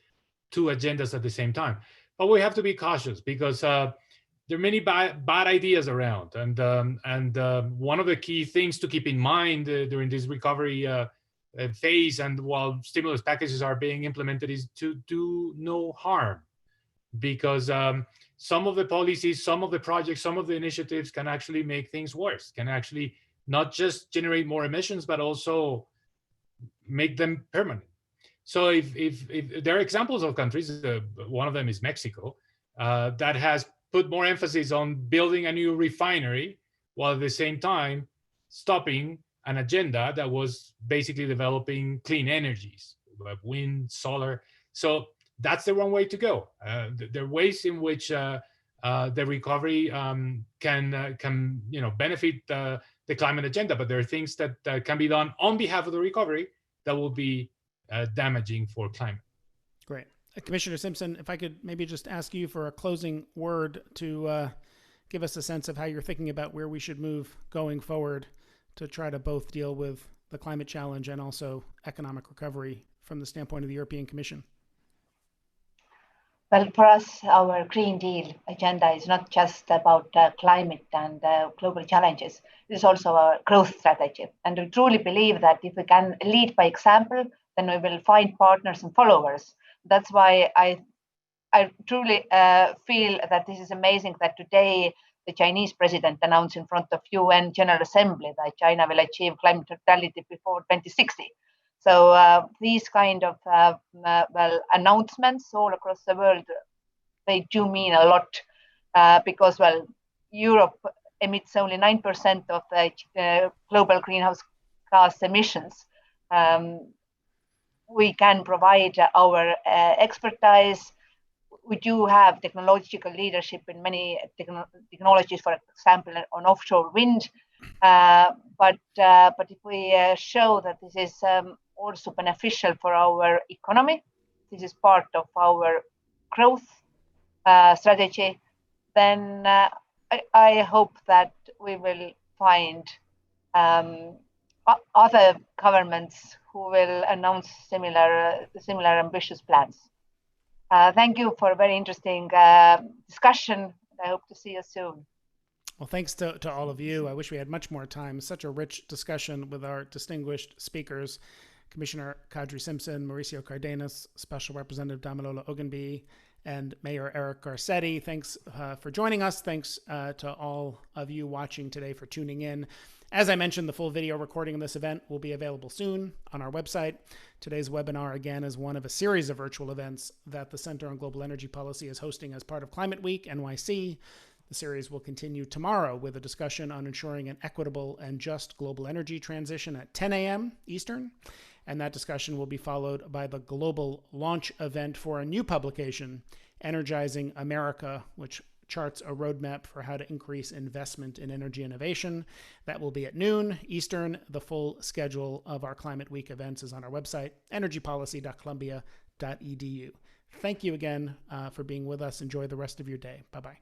two agendas at the same time. But we have to be cautious, because there are many bad ideas around. And one of the key things to keep in mind during this recovery phase, and while stimulus packages are being implemented, is to do no harm. Because some of the policies, some of the projects, some of the initiatives can actually make things worse, can actually not just generate more emissions, but also make them permanent. So if there are examples of countries, one of them is Mexico, that has put more emphasis on building a new refinery, while at the same time stopping an agenda that was basically developing clean energies, like wind, solar. So that's the wrong way to go. There are ways in which the recovery can benefit the climate agenda, but there are things that can be done on behalf of the recovery that will be damaging for climate. Great. Commissioner Simpson, if I could maybe just ask you for a closing word to give us a sense of how you're thinking about where we should move going forward to try to both deal with the climate challenge and also economic recovery from the standpoint of the European Commission. Well, for us, our Green Deal agenda is not just about climate and global challenges. It is also our growth strategy. And we truly believe that if we can lead by example, then we will find partners and followers. That's why I truly feel that this is amazing that today the Chinese president announced in front of UN General Assembly that China will achieve climate neutrality before 2060. So these kind of announcements all across the world, they do mean a lot because, well, Europe emits only 9% of the global greenhouse gas emissions. We can provide our expertise. We do have technological leadership in many technologies, for example, on offshore wind. But if we show that this is also beneficial for our economy, this is part of our growth strategy, then I hope that we will find other governments who will announce similar ambitious plans. Thank you for a very interesting discussion. I hope to see you soon. Well, thanks to all of you. I wish we had much more time. Such a rich discussion with our distinguished speakers, Commissioner Kadri Simpson, Mauricio Cardenas, Special Representative Damilola Ogunbiyi, and Mayor Eric Garcetti. Thanks for joining us. Thanks to all of you watching today for tuning in. As I mentioned, the full video recording of this event will be available soon on our website. Today's webinar, again, is one of a series of virtual events that the Center on Global Energy Policy is hosting as part of Climate Week NYC. The series will continue tomorrow with a discussion on ensuring an equitable and just global energy transition at 10 a.m. Eastern. And that discussion will be followed by the global launch event for a new publication, Energizing America, which charts a roadmap for how to increase investment in energy innovation. That will be at noon Eastern. The full schedule of our Climate Week events is on our website, energypolicy.columbia.edu. Thank you again for being with us. Enjoy the rest of your day. Bye-bye.